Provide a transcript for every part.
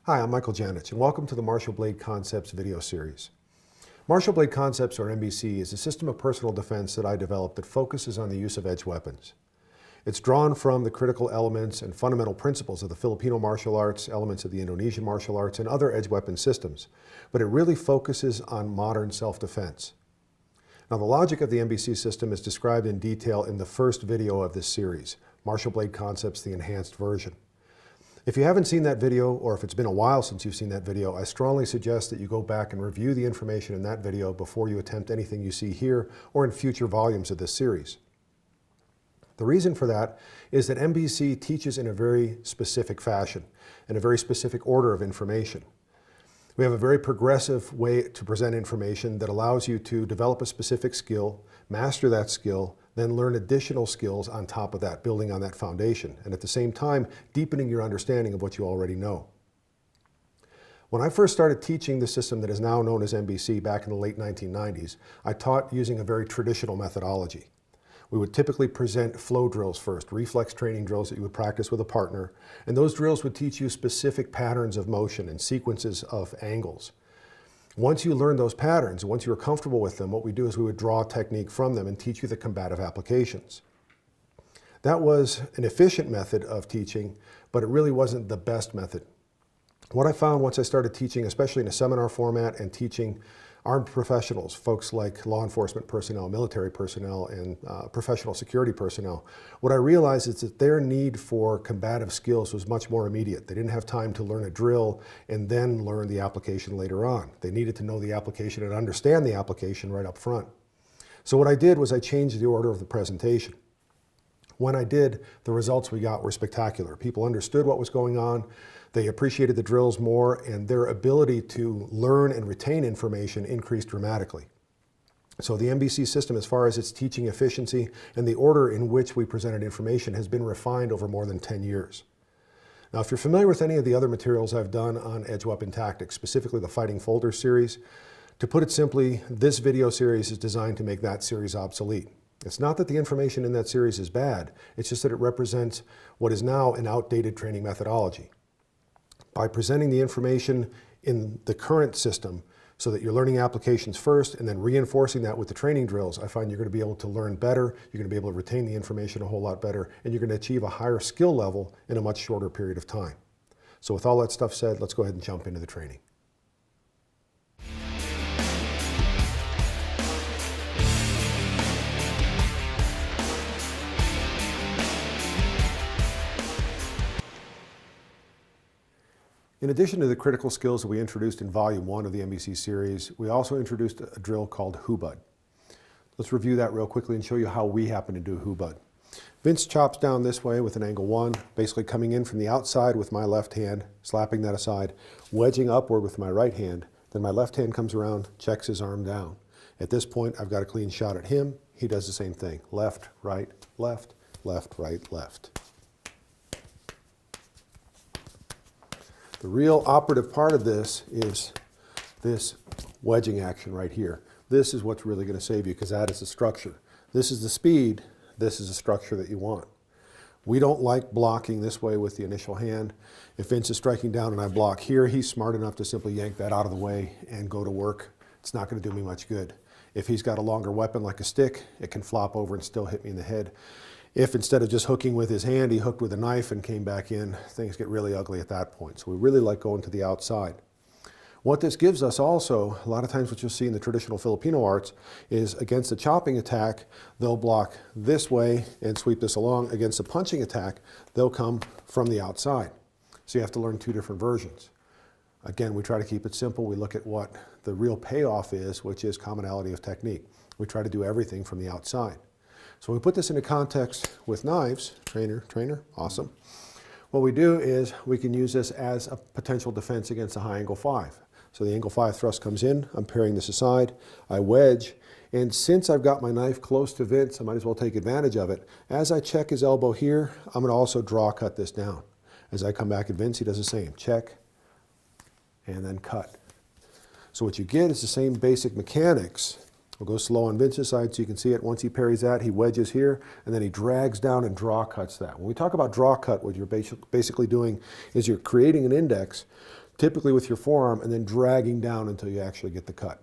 Hi, I'm Michael Janich, and welcome to the Martial Blade Concepts video series. Martial Blade Concepts, or MBC, is a system of personal defense that I developed that focuses on the use of edge weapons. It's drawn from the critical elements and fundamental principles of the Filipino martial arts, elements of the Indonesian martial arts, and other edge weapon systems, but it really focuses on modern self-defense. Now, the logic of the MBC system is described in detail in the first video of this series, Martial Blade Concepts, the enhanced version. If you haven't seen that video, or if it's been a while since you've seen that video, I strongly suggest that you go back and review the information in that video before you attempt anything you see here or in future volumes of this series. The reason for that is that MBC teaches in a very specific fashion, in a very specific order of information. We have a very progressive way to present information that allows you to develop a specific skill, master that skill, then learn additional skills on top of that, building on that foundation, and at the same time, deepening your understanding of what you already know. When I first started teaching the system that is now known as MBC back in the late 1990s, I taught using a very traditional methodology. We would typically present flow drills first, reflex training drills that you would practice with a partner, and those drills would teach you specific patterns of motion and sequences of angles. Once you learn those patterns, once you were comfortable with them, what we do is we would draw technique from them and teach you the combative applications. That was an efficient method of teaching, but it really wasn't the best method. What I found once I started teaching, especially in a seminar format and teaching armed professionals, folks like law enforcement personnel, military personnel, and professional security personnel, what I realized is that their need for combative skills was much more immediate. They didn't have time to learn a drill and then learn the application later on. They needed to know the application and understand the application right up front. So what I did was I changed the order of the presentation. When I did, the results we got were spectacular. People understood what was going on, they appreciated the drills more, and their ability to learn and retain information increased dramatically. So the MBC system, as far as its teaching efficiency and the order in which we presented information, has been refined over more than 10 years. Now, if you're familiar with any of the other materials I've done on edge weapon tactics, specifically the Fighting Folders series, to put it simply, this video series is designed to make that series obsolete. It's not that the information in that series is bad, it's just that it represents what is now an outdated training methodology. By presenting the information in the current system so that you're learning applications first and then reinforcing that with the training drills, I find you're going to be able to learn better, you're going to be able to retain the information a whole lot better, and you're going to achieve a higher skill level in a much shorter period of time. So with all that stuff said, let's go ahead and jump into the training. In addition to the critical skills that we introduced in Volume 1 of the MBC series, we also introduced a drill called Hubud. Let's review that real quickly and show you how we happen to do Hubud. Vince chops down this way with an angle 1, basically coming in from the outside with my left hand, slapping that aside, wedging upward with my right hand, then my left hand comes around, checks his arm down. At this point, I've got a clean shot at him. He does the same thing. Left, right, left, left, right, left. The real operative part of this is this wedging action right here. This is what's really going to save you because that is the structure. This is the speed, this is the structure that you want. We don't like blocking this way with the initial hand. If Vince is striking down and I block here, he's smart enough to simply yank that out of the way and go to work. It's not going to do me much good. If he's got a longer weapon like a stick, it can flop over and still hit me in the head. If instead of just hooking with his hand, he hooked with a knife and came back in, things get really ugly at that point. So we really like going to the outside. What this gives us also, a lot of times what you'll see in the traditional Filipino arts, is against a chopping attack, they'll block this way and sweep this along. Against a punching attack, they'll come from the outside. So you have to learn two different versions. Again, we try to keep it simple. We look at what the real payoff is, which is commonality of technique. We try to do everything from the outside. So when we put this into context with knives, trainer, awesome. What we do is we can use this as a potential defense against a high angle 5. So the angle 5 thrust comes in, I'm paring this aside, I wedge, and since I've got my knife close to Vince, I might as well take advantage of it. As I check his elbow here, I'm going to also draw cut this down. As I come back at Vince, he does the same. Check, and then cut. So what you get is the same basic mechanics. We'll go slow on Vince's side so you can see it. Once he parries that, he wedges here, and then he drags down and draw cuts that. When we talk about draw cut, what you're basically doing is you're creating an index typically with your forearm, and then dragging down until you actually get the cut.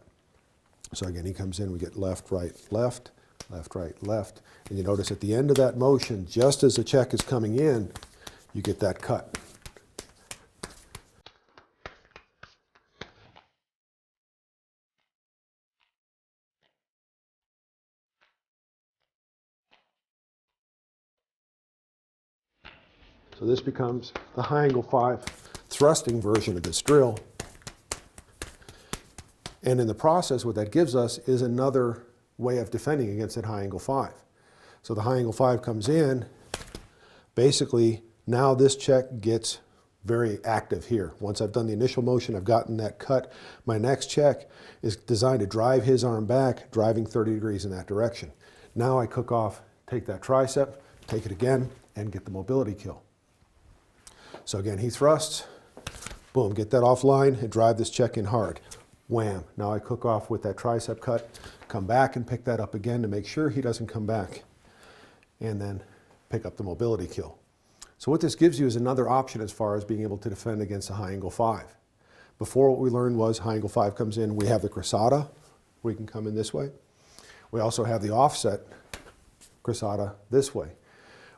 So again, he comes in, we get left, right, left, left, right, left. And you notice at the end of that motion, just as the check is coming in, you get that cut. So this becomes the high angle 5 thrusting version of this drill. And in the process, what that gives us is another way of defending against that high angle 5. So the high angle 5 comes in, basically now this check gets very active here. Once I've done the initial motion, I've gotten that cut. My next check is designed to drive his arm back, driving 30 degrees in that direction. Now I cook off, take that tricep, take it again, and get the mobility kill. So again, he thrusts, boom, get that offline and drive this check in hard. Wham, now I cook off with that tricep cut, come back and pick that up again to make sure he doesn't come back, and then pick up the mobility kill. So what this gives you is another option as far as being able to defend against a high angle 5. Before, what we learned was high angle 5 comes in, we have the crissata, where you can come in this way. We also have the offset crissata this way.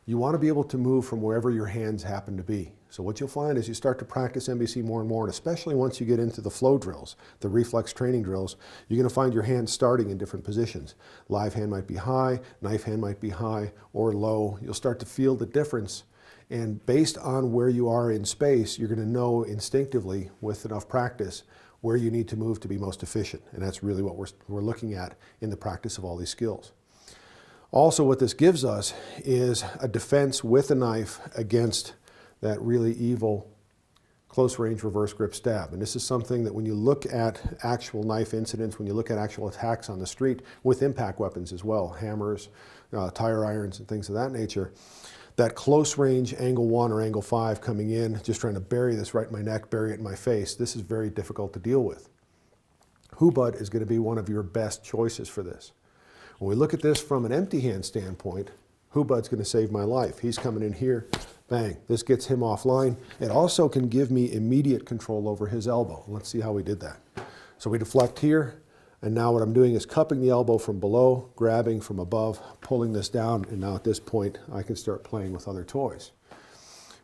You want to be able to move from wherever your hands happen to be. So what you'll find is you start to practice MBC more and more, and especially once you get into the flow drills, the reflex training drills, you're going to find your hands starting in different positions. Live hand might be high, knife hand might be high or low. You'll start to feel the difference, and based on where you are in space, you're going to know instinctively with enough practice where you need to move to be most efficient, and that's really what we're looking at in the practice of all these skills. Also, what this gives us is a defense with a knife against that really evil close range reverse grip stab. And this is something that when you look at actual knife incidents, when you look at actual attacks on the street with impact weapons as well, hammers, tire irons and things of that nature, that close range angle 1 or angle 5 coming in, just trying to bury this right in my neck, bury it in my face, this is very difficult to deal with. Hubud is going to be one of your best choices for this. When we look at this from an empty hand standpoint, Hubud's going to save my life. He's coming in here, bang, this gets him offline. It also can give me immediate control over his elbow. Let's see how we did that. So we deflect here, and now what I'm doing is cupping the elbow from below, grabbing from above, pulling this down, and now at this point I can start playing with other toys.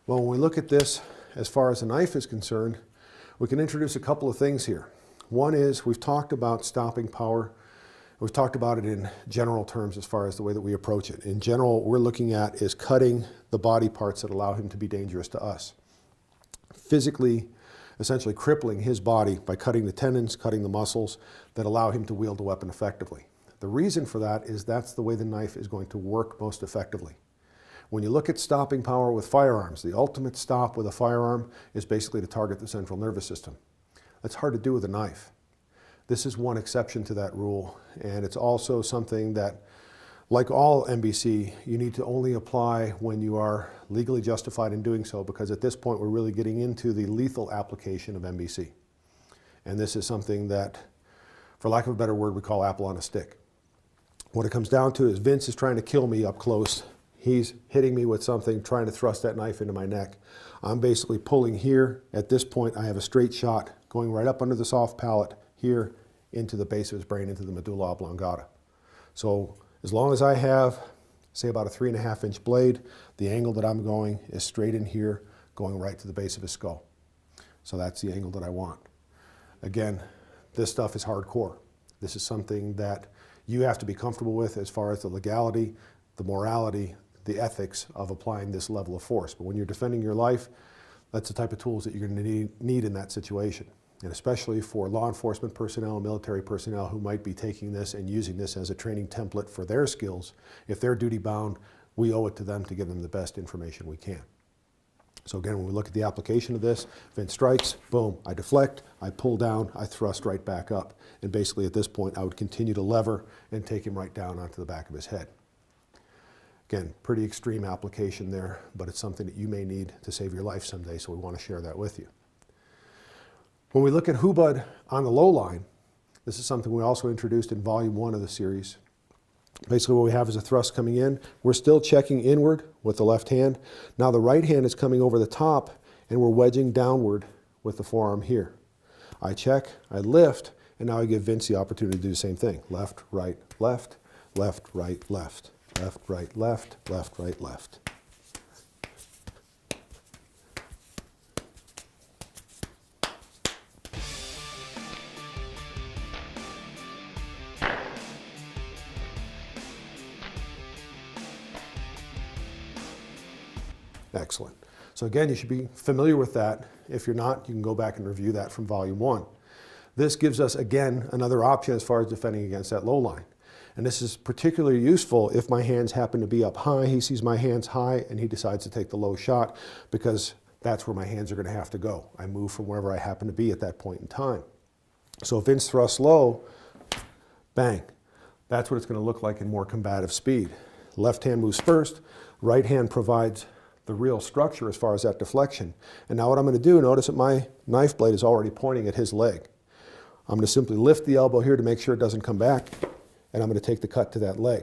Well, when we look at this as far as the knife is concerned, we can introduce a couple of things here. One is we've talked about stopping power. We've talked about it in general terms as far as the way that we approach it. In general, what we're looking at is cutting the body parts that allow him to be dangerous to us. Physically, essentially crippling his body by cutting the tendons, cutting the muscles that allow him to wield the weapon effectively. The reason for that is that's the way the knife is going to work most effectively. When you look at stopping power with firearms, the ultimate stop with a firearm is basically to target the central nervous system. That's hard to do with a knife. This is one exception to that rule, and it's also something that, like all MBC, you need to only apply when you are legally justified in doing so, because at this point we're really getting into the lethal application of MBC. And this is something that, for lack of a better word, we call apple on a stick. What it comes down to is Vince is trying to kill me up close. He's hitting me with something, trying to thrust that knife into my neck. I'm basically pulling here. At this point, I have a straight shot going right up under the soft palate here into the base of his brain, into the medulla oblongata. So as long as I have, say, about a 3.5 inch blade, the angle that I'm going is straight in here, going right to the base of his skull. So that's the angle that I want. Again, this stuff is hardcore. This is something that you have to be comfortable with as far as the legality, the morality, the ethics of applying this level of force. But when you're defending your life, that's the type of tools that you're going to need in that situation. And especially for law enforcement personnel, military personnel who might be taking this and using this as a training template for their skills, if they're duty bound, we owe it to them to give them the best information we can. So again, when we look at the application of this, Vince strikes, boom, I deflect, I pull down, I thrust right back up. And basically at this point, I would continue to lever and take him right down onto the back of his head. Again, pretty extreme application there, but it's something that you may need to save your life someday, so we want to share that with you. When we look at Hubud on the low line, this is something we also introduced in volume 1 of the series. Basically what we have is a thrust coming in. We're still checking inward with the left hand. Now the right hand is coming over the top and we're wedging downward with the forearm here. I check, I lift, and now I give Vince the opportunity to do the same thing. Left, right, left, left, right, left, left, right, left, left, right, left. Excellent. So again, you should be familiar with that. If you're not, you can go back and review that from volume 1. This gives us, again, another option as far as defending against that low line. And this is particularly useful if my hands happen to be up high. He sees my hands high and he decides to take the low shot, because that's where my hands are going to have to go. I move from wherever I happen to be at that point in time. So if Vince thrusts low, bang. That's what it's going to look like in more combative speed. Left hand moves first, right hand provides the real structure as far as that deflection. And now what I'm going to do, notice that my knife blade is already pointing at his leg. I'm going to simply lift the elbow here to make sure it doesn't come back, and I'm going to take the cut to that leg.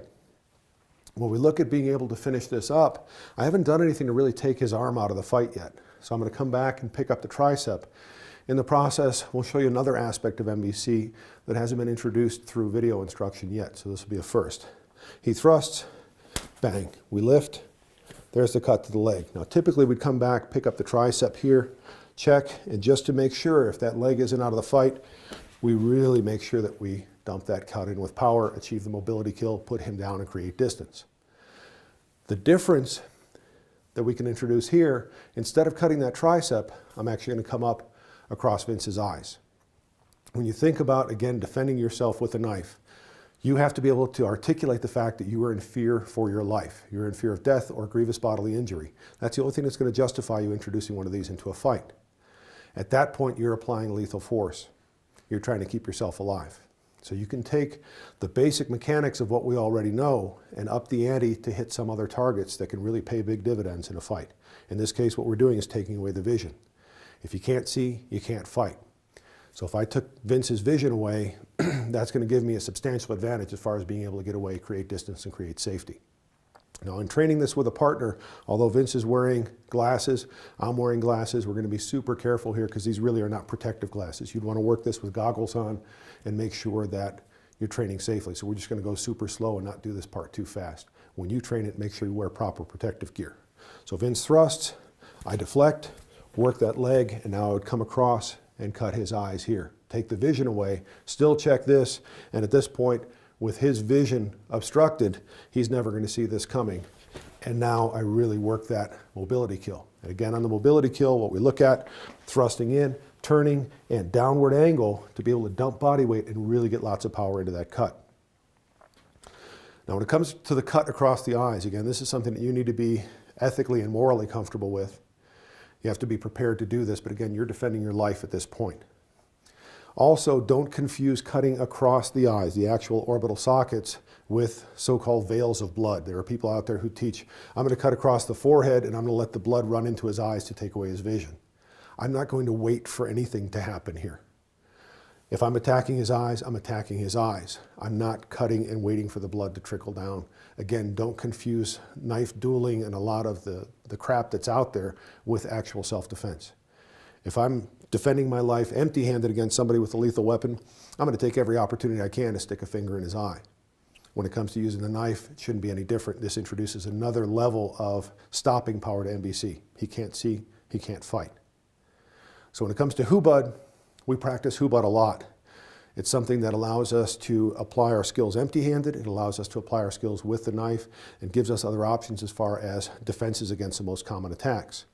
When we look at being able to finish this up, I haven't done anything to really take his arm out of the fight yet. So I'm going to come back and pick up the tricep. In the process, we'll show you another aspect of MBC that hasn't been introduced through video instruction yet, so this will be a first. He thrusts, bang, we lift. There's the cut to the leg. Now typically we'd come back, pick up the tricep here, check, and just to make sure if that leg isn't out of the fight, we really make sure that we dump that cut in with power, achieve the mobility kill, put him down and create distance. The difference that we can introduce here, instead of cutting that tricep, I'm actually going to come up across Vince's eyes. When you think about, again, defending yourself with a knife, you have to be able to articulate the fact that you are in fear for your life. You're in fear of death or grievous bodily injury. That's the only thing that's going to justify you introducing one of these into a fight. At that point, you're applying lethal force. You're trying to keep yourself alive. So you can take the basic mechanics of what we already know and up the ante to hit some other targets that can really pay big dividends in a fight. In this case, what we're doing is taking away the vision. If you can't see, you can't fight. So if I took Vince's vision away, that's going to give me a substantial advantage as far as being able to get away, create distance, and create safety. Now, in training this with a partner, although Vince is wearing glasses, I'm wearing glasses, we're going to be super careful here because these really are not protective glasses. You'd want to work this with goggles on and make sure that you're training safely. So we're just going to go super slow and not do this part too fast. When you train it, make sure you wear proper protective gear. So Vince thrusts, I deflect, work that leg, and now I would come across and cut his eyes here. Take the vision away, still check this, and at this point, with his vision obstructed, he's never going to see this coming. And now I really work that mobility kill. And again, on the mobility kill, what we look at, thrusting in, turning, and downward angle to be able to dump body weight and really get lots of power into that cut. Now when it comes to the cut across the eyes, again, this is something that you need to be ethically and morally comfortable with. You have to be prepared to do this, but again, you're defending your life at this point. Also, don't confuse cutting across the eyes, the actual orbital sockets, with so-called veils of blood. There are people out there who teach, I'm going to cut across the forehead and I'm going to let the blood run into his eyes to take away his vision. I'm not going to wait for anything to happen here. If I'm attacking his eyes, I'm attacking his eyes. I'm not cutting and waiting for the blood to trickle down. Again, don't confuse knife dueling and a lot of the crap that's out there with actual self-defense. If I'm defending my life empty-handed against somebody with a lethal weapon, I'm going to take every opportunity I can to stick a finger in his eye. When it comes to using the knife, it shouldn't be any different. This introduces another level of stopping power to MBC. He can't see, he can't fight. So when it comes to Hubud, we practice Hubud a lot. It's something that allows us to apply our skills empty-handed. It allows us to apply our skills with the knife and gives us other options as far as defenses against the most common attacks.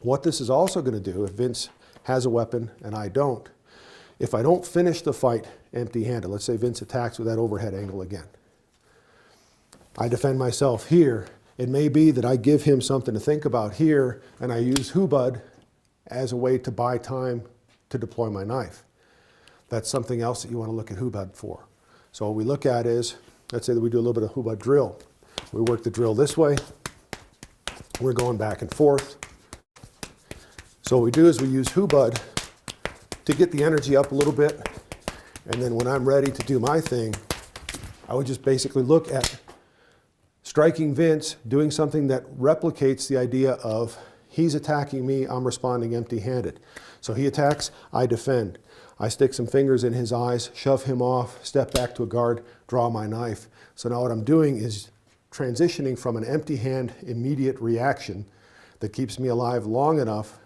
What this is also going to do, if Vince has a weapon and I don't, if I don't finish the fight empty-handed, let's say Vince attacks with that overhead angle again. I defend myself here. It may be that I give him something to think about here and I use Hubud as a way to buy time to deploy my knife. That's something else that you want to look at Hubud for. So what we look at is, let's say that we do a little bit of Hubud drill. We work the drill this way. We're going back and forth. So what we do is we use Hubud to get the energy up a little bit. And then when I'm ready to do my thing, I would just basically look at striking Vince, doing something that replicates the idea of he's attacking me, I'm responding empty-handed. So he attacks, I defend. I stick some fingers in his eyes, shove him off, step back to a guard, draw my knife. So now what I'm doing is transitioning from an empty hand immediate reaction that keeps me alive long enough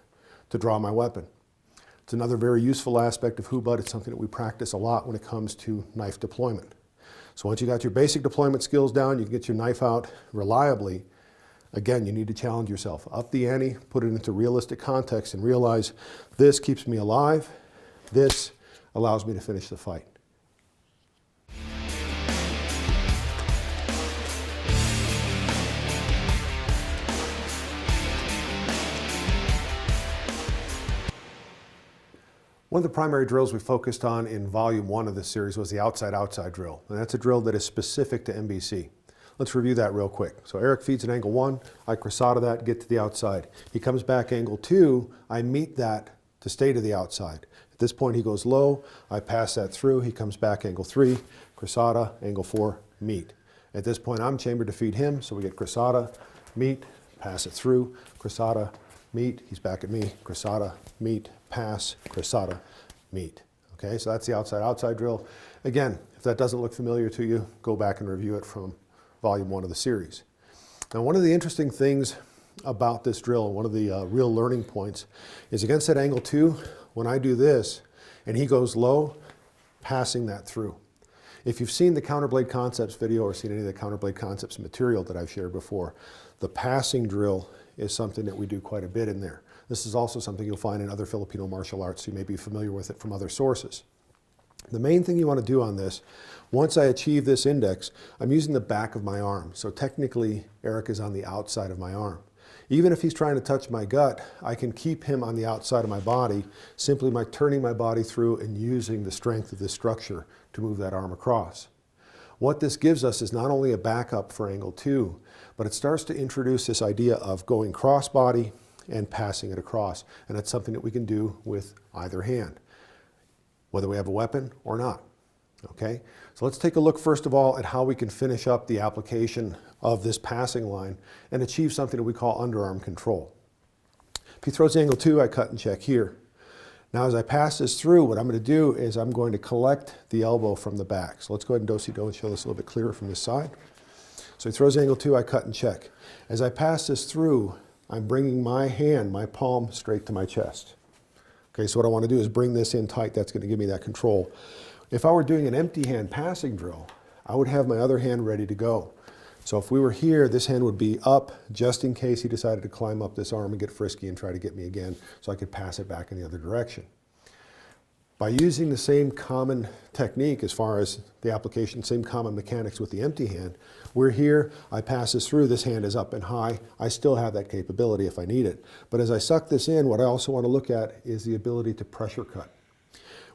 to draw my weapon. It's another very useful aspect of Hubud. It's something that we practice a lot when it comes to knife deployment. So once you got your basic deployment skills down, you can get your knife out reliably. Again, you need to challenge yourself. Up the ante, put it into realistic context and realize this keeps me alive. This allows me to finish the fight. One of the primary drills we focused on in volume 1 of this series was the outside-outside drill. And that's a drill that is specific to MBC. Let's review that real quick. So Eric feeds at angle 1, I Serrata that, get to the outside. He comes back angle 2, I meet that to stay to the outside. At this point he goes low, I pass that through, he comes back angle 3, Serrata, angle 4, meet. At this point I'm chambered to feed him, so we get Serrata, meet, pass it through, Serrata, meet, he's back at me, Serrata, meet, pass, Serrata, meet. Okay, so that's the outside-outside drill. Again, if that doesn't look familiar to you, go back and review it from volume 1 of the series. Now, one of the interesting things about this drill, one of the real learning points, is against that angle 2, when I do this and he goes low, passing that through. If you've seen the Counterblade Concepts video or seen any of the Counterblade Concepts material that I've shared before, the passing drill is something that we do quite a bit in there. This is also something you'll find in other Filipino martial arts. You may be familiar with it from other sources. The main thing you want to do on this, once I achieve this index, I'm using the back of my arm. So technically, Eric is on the outside of my arm. Even if he's trying to touch my gut, I can keep him on the outside of my body simply by turning my body through and using the strength of this structure to move that arm across. What this gives us is not only a backup for angle 2, but it starts to introduce this idea of going cross-body and passing it across. And that's something that we can do with either hand, whether we have a weapon or not. Okay, so let's take a look first of all at how we can finish up the application of this passing line and achieve something that we call underarm control. If he throws angle 2, I cut and check here. Now as I pass this through, what I'm going to do is I'm going to collect the elbow from the back. So let's go ahead and do-si-do and show this a little bit clearer from this side. So he throws angle 2, I cut and check. As I pass this through, I'm bringing my hand, my palm, straight to my chest. Okay, so what I want to do is bring this in tight. That's going to give me that control. If I were doing an empty hand passing drill, I would have my other hand ready to go. So if we were here, this hand would be up just in case he decided to climb up this arm and get frisky and try to get me again, so I could pass it back in the other direction. By using the same common technique as far as the application, same common mechanics with the empty hand, we're here, I pass this through, this hand is up and high, I still have that capability if I need it. But as I suck this in, what I also want to look at is the ability to pressure cut.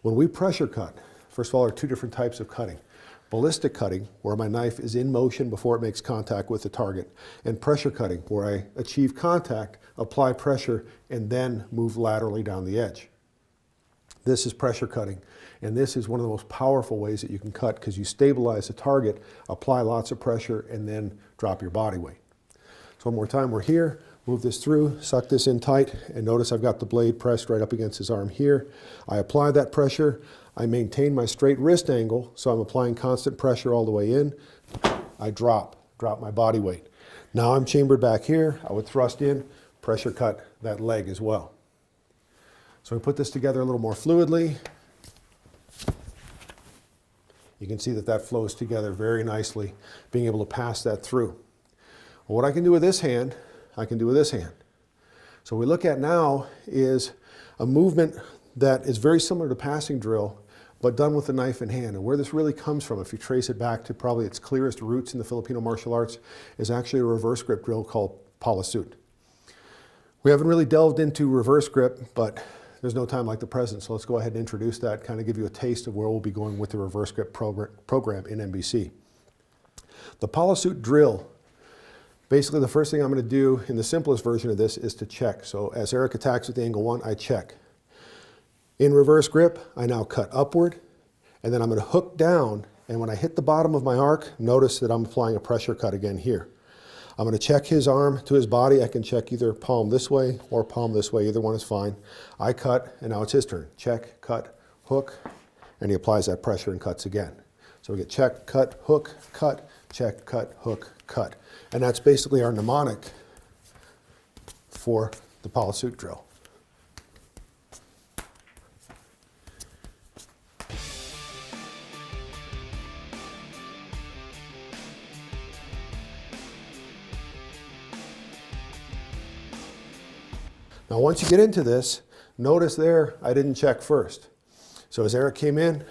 When we pressure cut, first of all, there are two different types of cutting. Ballistic cutting, where my knife is in motion before it makes contact with the target, and pressure cutting, where I achieve contact, apply pressure, and then move laterally down the edge. This is pressure cutting, and this is one of the most powerful ways that you can cut because you stabilize the target, apply lots of pressure, and then drop your body weight. So one more time, we're here, move this through, suck this in tight, and notice I've got the blade pressed right up against his arm here. I apply that pressure, I maintain my straight wrist angle, so I'm applying constant pressure all the way in. I drop my body weight. Now I'm chambered back here, I would thrust in, pressure cut that leg as well. So we put this together a little more fluidly. You can see that that flows together very nicely, being able to pass that through. Well, what I can do with this hand, I can do with this hand. So what we look at now is a movement that is very similar to passing drill, but done with the knife in hand. And where this really comes from, if you trace it back to probably its clearest roots in the Filipino martial arts, is actually a reverse grip drill called Polysuit. We haven't really delved into reverse grip, but there's no time like the present, so let's go ahead and introduce that, kind of give you a taste of where we'll be going with the reverse grip program in MBC. The Polysuit drill, basically the first thing I'm going to do in the simplest version of this is to check. So as Eric attacks with the angle 1, I check. In reverse grip, I now cut upward, and then I'm going to hook down, and when I hit the bottom of my arc, notice that I'm applying a pressure cut again here. I'm going to check his arm to his body. I can check either palm this way or palm this way. Either one is fine. I cut, and now it's his turn. Check, cut, hook, and he applies that pressure and cuts again. So we get check, cut, hook, cut, check, cut, hook, cut. And that's basically our mnemonic for the Polysuit drill. Now once you get into this, notice there I didn't check first. So as Eric came in,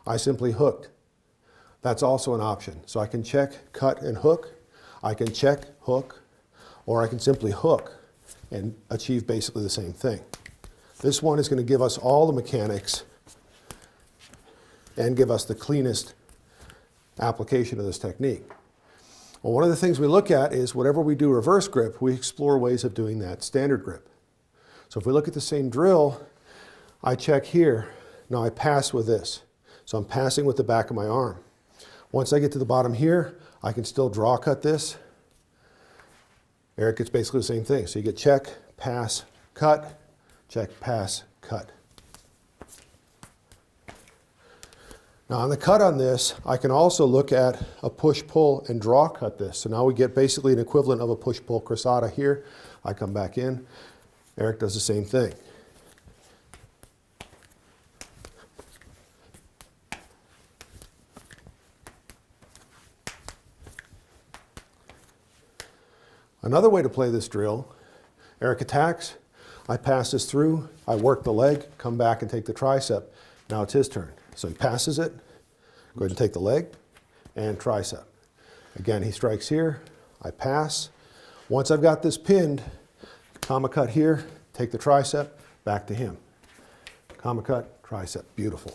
I simply hooked. That's also an option. So I can check, cut, and hook. I can check, hook, or I can simply hook and achieve basically the same thing. This one is going to give us all the mechanics and give us the cleanest application of this technique. Well, one of the things we look at is whatever we do reverse grip, we explore ways of doing that standard grip. So if we look at the same drill, I check here. Now I pass with this. So I'm passing with the back of my arm. Once I get to the bottom here, I can still draw cut this. Eric gets basically the same thing. So you get check, pass, cut, check, pass, cut. Now on the cut on this, I can also look at a push-pull and draw cut this. So now we get basically an equivalent of a push-pull Serrata here. I come back in. Eric does the same thing. Another way to play this drill, Eric attacks, I pass this through, I work the leg, come back and take the tricep. Now it's his turn. So he passes it, go ahead and take the leg and tricep. Again, he strikes here, I pass. Once I've got this pinned, comma cut here, take the tricep, back to him. Comma cut, tricep, beautiful.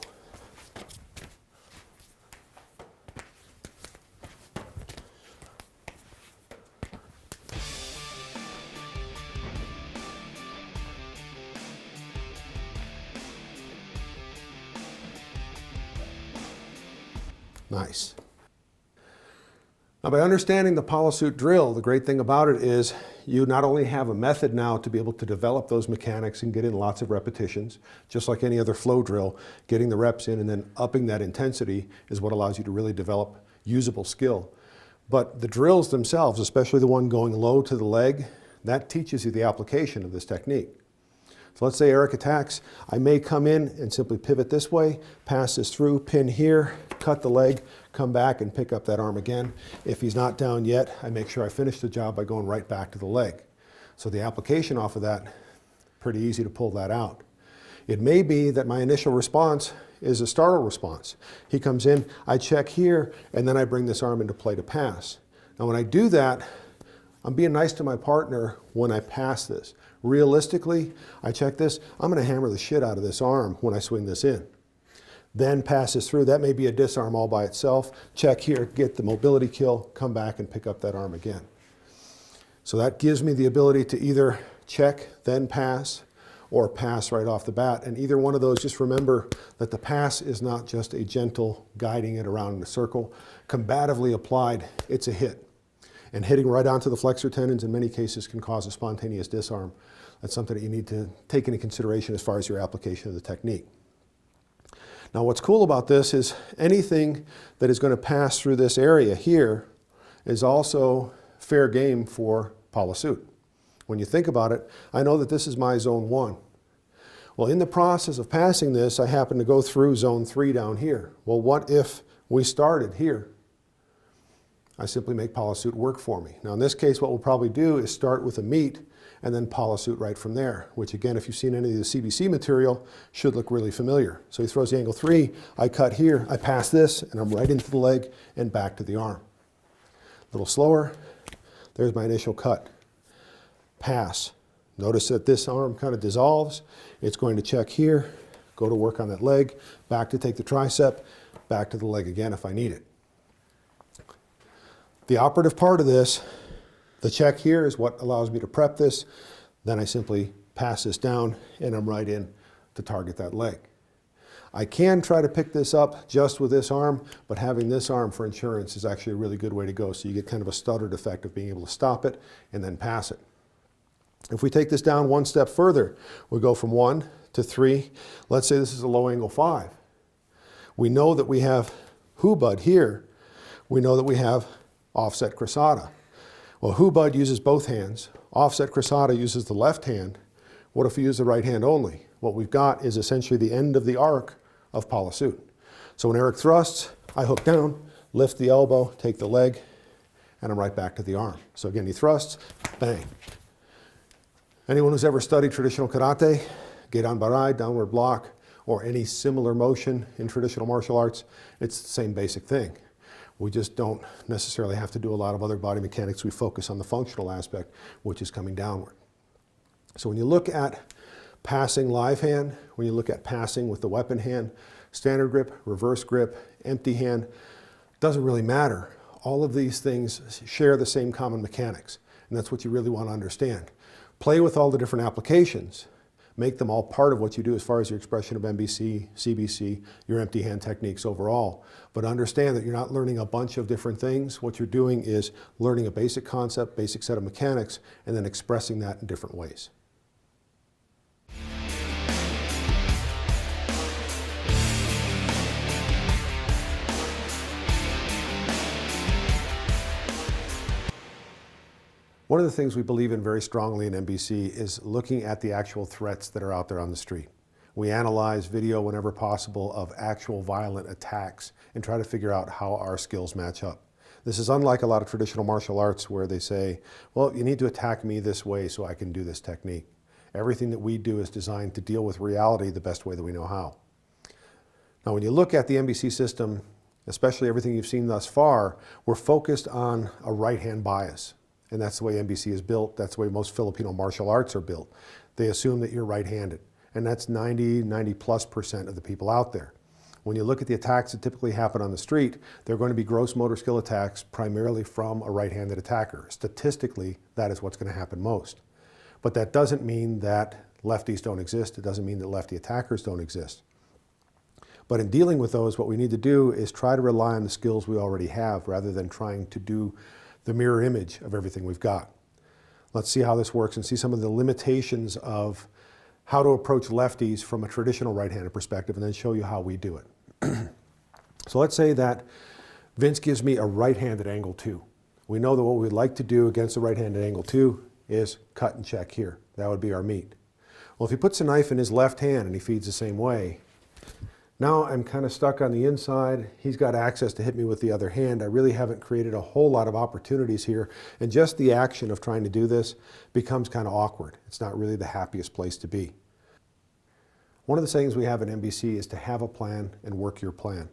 Nice. Now by understanding the Polysuit drill, the great thing about it is you not only have a method now to be able to develop those mechanics and get in lots of repetitions, just like any other flow drill, getting the reps in and then upping that intensity is what allows you to really develop usable skill. But the drills themselves, especially the one going low to the leg, that teaches you the application of this technique. So let's say Eric attacks. I may come in and simply pivot this way, pass this through, pin here, cut the leg, come back and pick up that arm again. If he's not down yet, I make sure I finish the job by going right back to the leg. So the application off of that, pretty easy to pull that out. It may be that my initial response is a startle response. He comes in, I check here, and then I bring this arm into play to pass. Now when I do that, I'm being nice to my partner when I pass this. Realistically, I check this, I'm going to hammer the shit out of this arm when I swing this in. Then pass this through. That may be a disarm all by itself. Check here, get the mobility kill, come back and pick up that arm again. So that gives me the ability to either check, then pass, or pass right off the bat. And either one of those, just remember that the pass is not just a gentle guiding it around in a circle. Combatively applied, it's a hit. And hitting right onto the flexor tendons in many cases can cause a spontaneous disarm. That's something that you need to take into consideration as far as your application of the technique. Now what's cool about this is anything that is going to pass through this area here is also fair game for Polysuit. When you think about it, I know that this is my zone 1. Well, in the process of passing this, I happen to go through zone 3 down here. Well, what if we started here? I simply make Polysuit work for me. Now in this case, what we'll probably do is start with a meet and then Polysuit right from there, which again, if you've seen any of the CBC material, should look really familiar. So he throws the angle 3, I cut here, I pass this, and I'm right into the leg and back to the arm. A little slower, there's my initial cut. Pass. Notice that this arm kind of dissolves. It's going to check here, go to work on that leg, back to take the tricep, back to the leg again if I need it. The operative part of this, the check here, is what allows me to prep this. Then I simply pass this down and I'm right in to target that leg. I can try to pick this up just with this arm, but having this arm for insurance is actually a really good way to go. So you get kind of a stuttered effect of being able to stop it and then pass it. If we take this down one step further, we go from 1 to 3. Let's say this is a low angle 5. We know that we have Hubud here. We know that we have offset Serrata. Well, Hubud uses both hands. Offset Serrata uses the left hand. What if we use the right hand only? What we've got is essentially the end of the arc of Polysuit. So when Eric thrusts, I hook down, lift the elbow, take the leg, and I'm right back to the arm. So again, he thrusts, bang. Anyone who's ever studied traditional karate, Gedan Barai, downward block, or any similar motion in traditional martial arts, it's the same basic thing. We just don't necessarily have to do a lot of other body mechanics. We focus on the functional aspect, which is coming downward. So when you look at passing live hand, when you look at passing with the weapon hand, standard grip, reverse grip, empty hand, doesn't really matter. All of these things share the same common mechanics, and that's what you really want to understand. Play with all the different applications. Make them all part of what you do as far as your expression of MBC, CBC, your empty hand techniques overall. But understand that you're not learning a bunch of different things. What you're doing is learning a basic concept, basic set of mechanics, and then expressing that in different ways. One of the things we believe in very strongly in MBC is looking at the actual threats that are out there on the street. We analyze video whenever possible of actual violent attacks and try to figure out how our skills match up. This is unlike a lot of traditional martial arts where they say, well, you need to attack me this way so I can do this technique. Everything that we do is designed to deal with reality the best way that we know how. Now, when you look at the MBC system, especially everything you've seen thus far, we're focused on a right-hand bias. And that's the way MBC is built. That's the way most Filipino martial arts are built. They assume that you're right-handed. And that's 90+ % of the people out there. When you look at the attacks that typically happen on the street, they're going to be gross motor skill attacks primarily from a right-handed attacker. Statistically, that is what's going to happen most. But that doesn't mean that lefties don't exist. It doesn't mean that lefty attackers don't exist. But in dealing with those, what we need to do is try to rely on the skills we already have rather than trying to do the mirror image of everything we've got. Let's see how this works and see some of the limitations of how to approach lefties from a traditional right-handed perspective and then show you how we do it. So let's say that Vince gives me a right-handed angle 2. We know that what we'd like to do against a right-handed angle 2 is cut and check here. That would be our meat. Well, if he puts a knife in his left hand and he feeds the same way, now I'm kind of stuck on the inside. He's got access to hit me with the other hand. I really haven't created a whole lot of opportunities here. And just the action of trying to do this becomes kind of awkward. It's not really the happiest place to be. One of the sayings we have in MBC is to have a plan and work your plan.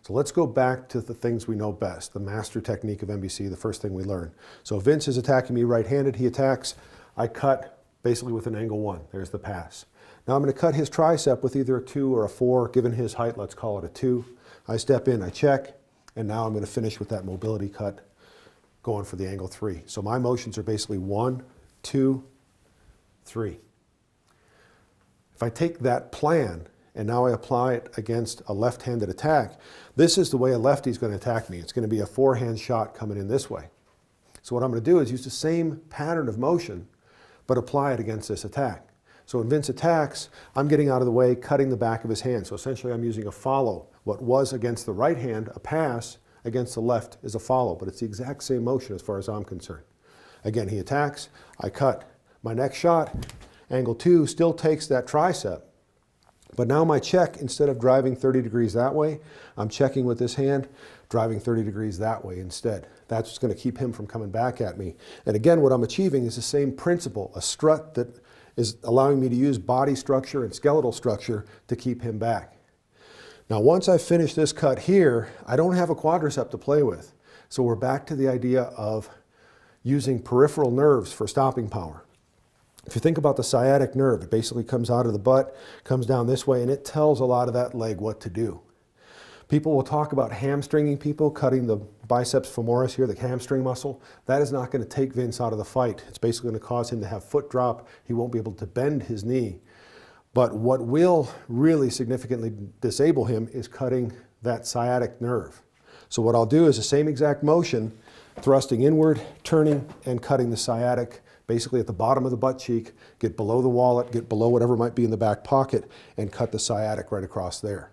So let's go back to the things we know best, the master technique of MBC, the first thing we learn. So Vince is attacking me right-handed. He attacks. I cut basically with an angle 1. There's the pass. Now I'm going to cut his tricep with either a 2 or a 4. Given his height, let's call it a 2. I step in, I check, and now I'm going to finish with that mobility cut going for the angle 3. So my motions are basically 1, 2, 3. If I take that plan and now I apply it against a left-handed attack, this is the way a lefty is going to attack me. It's going to be a forehand shot coming in this way. So what I'm going to do is use the same pattern of motion, but apply it against this attack. So when Vince attacks, I'm getting out of the way, cutting the back of his hand. So essentially I'm using a follow. What was against the right hand, a pass, against the left is a follow, but it's the exact same motion as far as I'm concerned. Again, he attacks, I cut. My next shot, angle 2, still takes that tricep. But now my check, instead of driving 30 degrees that way, I'm checking with this hand, driving 30 degrees that way instead. That's what's going to keep him from coming back at me. And again, what I'm achieving is the same principle, a strut that is allowing me to use body structure and skeletal structure to keep him back. Now, once I finish this cut here, I don't have a quadricep to play with. So we're back to the idea of using peripheral nerves for stopping power. If you think about the sciatic nerve, it basically comes out of the butt, comes down this way, and it tells a lot of that leg what to do. People will talk about hamstringing people, cutting the biceps femoris here, the hamstring muscle. That is not going to take Vince out of the fight. It's basically going to cause him to have foot drop. He won't be able to bend his knee. But what will really significantly disable him is cutting that sciatic nerve. So what I'll do is the same exact motion, thrusting inward, turning, and cutting the sciatic, basically at the bottom of the butt cheek, get below the wallet, get below whatever might be in the back pocket, and cut the sciatic right across there.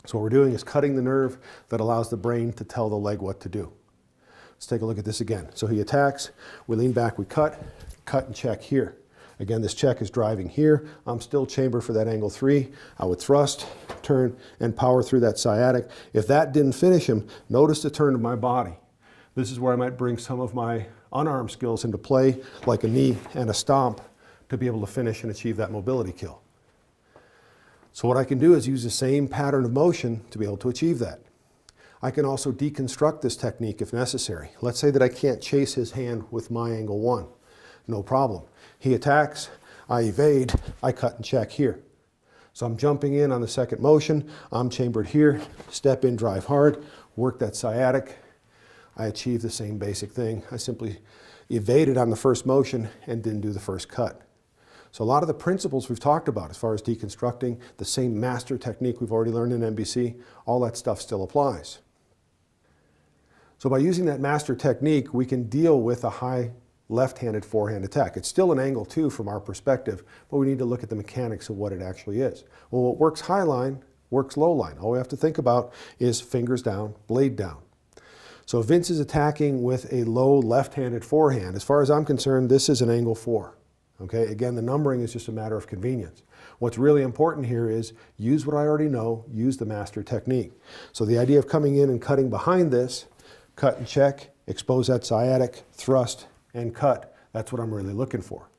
So what we're doing is cutting the nerve that allows the brain to tell the leg what to do. Let's take a look at this again. So he attacks, we lean back, we cut and check here. Again, this check is driving here. I'm still chambered for that angle 3. I would thrust, turn, and power through that sciatic. If that didn't finish him, notice the turn of my body. This is where I might bring some of my unarmed skills into play, like a knee and a stomp, to be able to finish and achieve that mobility kill. So what I can do is use the same pattern of motion to be able to achieve that. I can also deconstruct this technique if necessary. Let's say that I can't chase his hand with my angle 1. No problem. He attacks, I evade, I cut and check here. So I'm jumping in on the second motion, I'm chambered here, step in, drive hard, work that sciatic. I achieve the same basic thing. I simply evaded on the first motion and didn't do the first cut. So a lot of the principles we've talked about as far as deconstructing, the same master technique we've already learned in NBC, all that stuff still applies. So by using that master technique, we can deal with a high left-handed forehand attack. It's still an angle 2 from our perspective, but we need to look at the mechanics of what it actually is. Well, what works high line works low line. All we have to think about is fingers down, blade down. So Vince is attacking with a low left-handed forehand. As far as I'm concerned, this is an angle 4. Okay, again, the numbering is just a matter of convenience. What's really important here is use what I already know, use the master technique. So the idea of coming in and cutting behind this, cut and check, expose that sciatic, thrust, and cut, that's what I'm really looking for.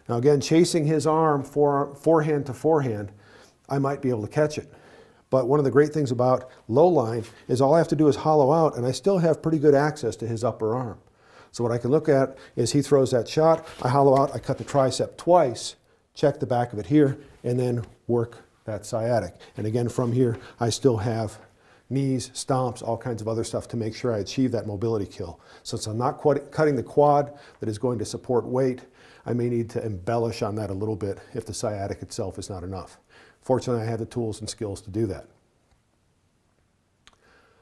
Now again, chasing his arm forehand to forehand, I might be able to catch it. But one of the great things about low line is all I have to do is hollow out and I still have pretty good access to his upper arm. So what I can look at is he throws that shot, I hollow out, I cut the tricep twice, check the back of it here, and then work that sciatic. And again, from here, I still have knees, stomps, all kinds of other stuff to make sure I achieve that mobility kill. So since I'm not cutting the quad that is going to support weight, I may need to embellish on that a little bit if the sciatic itself is not enough. Fortunately, I have the tools and skills to do that.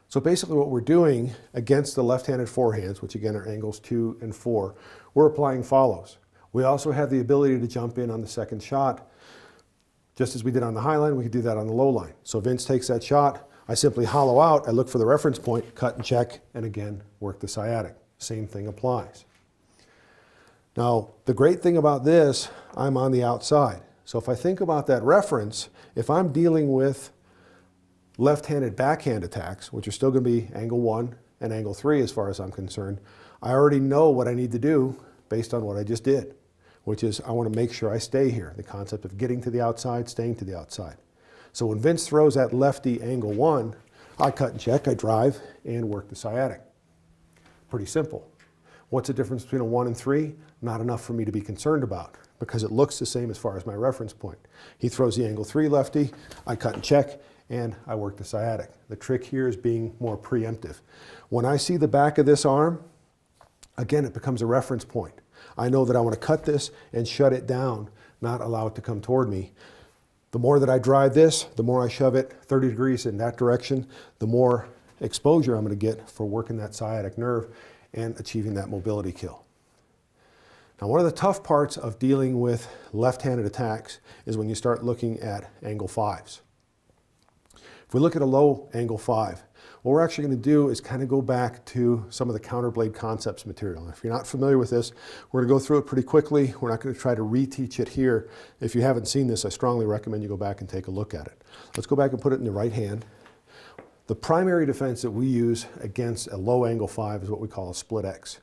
So basically what we're doing against the left-handed forehands, which again are angles 2 and 4, we're applying follows. We also have the ability to jump in on the second shot. Just as we did on the high line, we could do that on the low line. So Vince takes that shot, I simply hollow out, I look for the reference point, cut and check, and again, work the sciatic. Same thing applies. Now, the great thing about this, I'm on the outside. So if I think about that reference, if I'm dealing with left-handed backhand attacks, which are still going to be angle 1 and angle 3 as far as I'm concerned, I already know what I need to do based on what I just did, which is I want to make sure I stay here. The concept of getting to the outside, staying to the outside. So when Vince throws that lefty angle 1, I cut and check, I drive, and work the sciatic. Pretty simple. What's the difference between a 1 and 3? Not enough for me to be concerned about because it looks the same as far as my reference point. He throws the angle 3 lefty, I cut and check, and I work the sciatic. The trick here is being more preemptive. When I see the back of this arm, again, it becomes a reference point. I know that I want to cut this and shut it down, not allow it to come toward me. The more that I drive this, the more I shove it 30 degrees in that direction, the more exposure I'm going to get for working that sciatic nerve and achieving that mobility kill. Now, one of the tough parts of dealing with left-handed attacks is when you start looking at angle 5s. If we look at a low angle 5, what we're actually going to do is kind of go back to some of the counterblade concepts material. If you're not familiar with this, we're going to go through it pretty quickly. We're not going to try to reteach it here. If you haven't seen this, I strongly recommend you go back and take a look at it. Let's go back and put it in the right hand. The primary defense that we use against a low angle 5 is what we call a split X.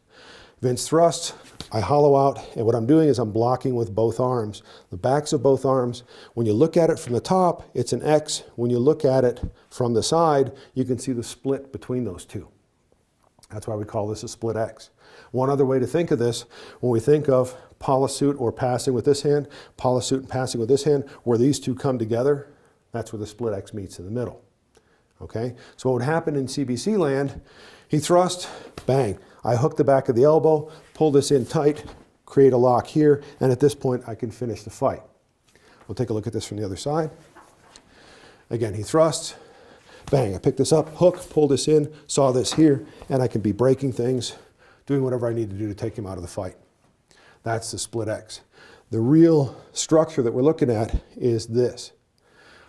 Vince thrusts, I hollow out, and what I'm doing is I'm blocking with both arms. The backs of both arms, when you look at it from the top, it's an X. When you look at it from the side, you can see the split between those two. That's why we call this a split X. One other way to think of this, when we think of Polysuit or passing with this hand, Polysuit and passing with this hand, where these two come together, that's where the split X meets in the middle. Okay, so what would happen in CBC land, he thrust, bang. I hook the back of the elbow, pull this in tight, create a lock here, and at this point I can finish the fight. We'll take a look at this from the other side. Again, he thrusts, bang, I pick this up, hook, pull this in, saw this here, and I can be breaking things, doing whatever I need to do to take him out of the fight. That's the split X. The real structure that we're looking at is this.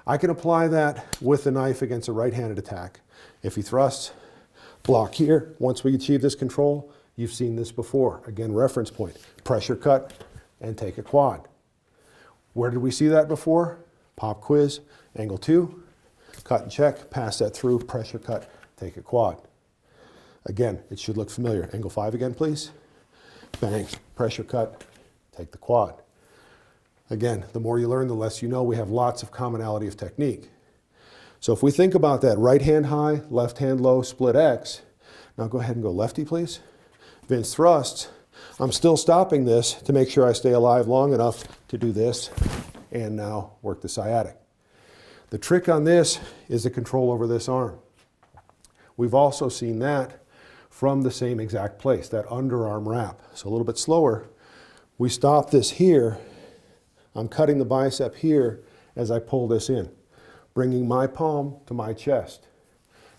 I can apply that with the knife against a right-handed attack. If he thrusts, block here. Once we achieve this control, you've seen this before. Again, reference point, pressure cut, and take a quad. Where did we see that before? Pop quiz, angle 2, cut and check, pass that through, pressure cut, take a quad. Again, it should look familiar. Angle 5 again, please. Bang, pressure cut, take the quad. Again, the more you learn, the less you know. We have lots of commonality of technique. So if we think about that, right hand high, left hand low, split X. Now go ahead and go lefty, please. Vince thrusts. I'm still stopping this to make sure I stay alive long enough to do this and now work the sciatic. The trick on this is the control over this arm. We've also seen that from the same exact place, that underarm wrap. So a little bit slower. We stop this here. I'm cutting the bicep here as I pull this in, bringing my palm to my chest.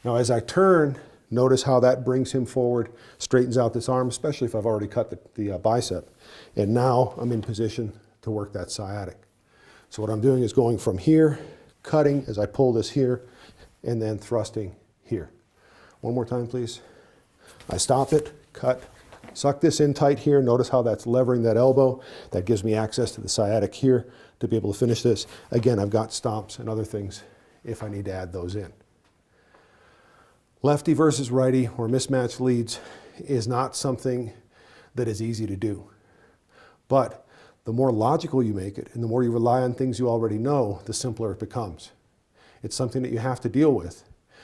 Now as I turn, notice how that brings him forward, straightens out this arm, especially if I've already cut the bicep. And now I'm in position to work that sciatic. So what I'm doing is going from here, cutting as I pull this here, and then thrusting here. One more time, please. I stop it, cut, suck this in tight here. Notice how that's levering that elbow. That gives me access to the sciatic here to be able to finish this. Again, I've got stomps and other things if I need to add those in. Lefty versus righty or mismatched leads is not something that is easy to do. But the more logical you make it and the more you rely on things you already know, the simpler it becomes. It's something that you have to deal with.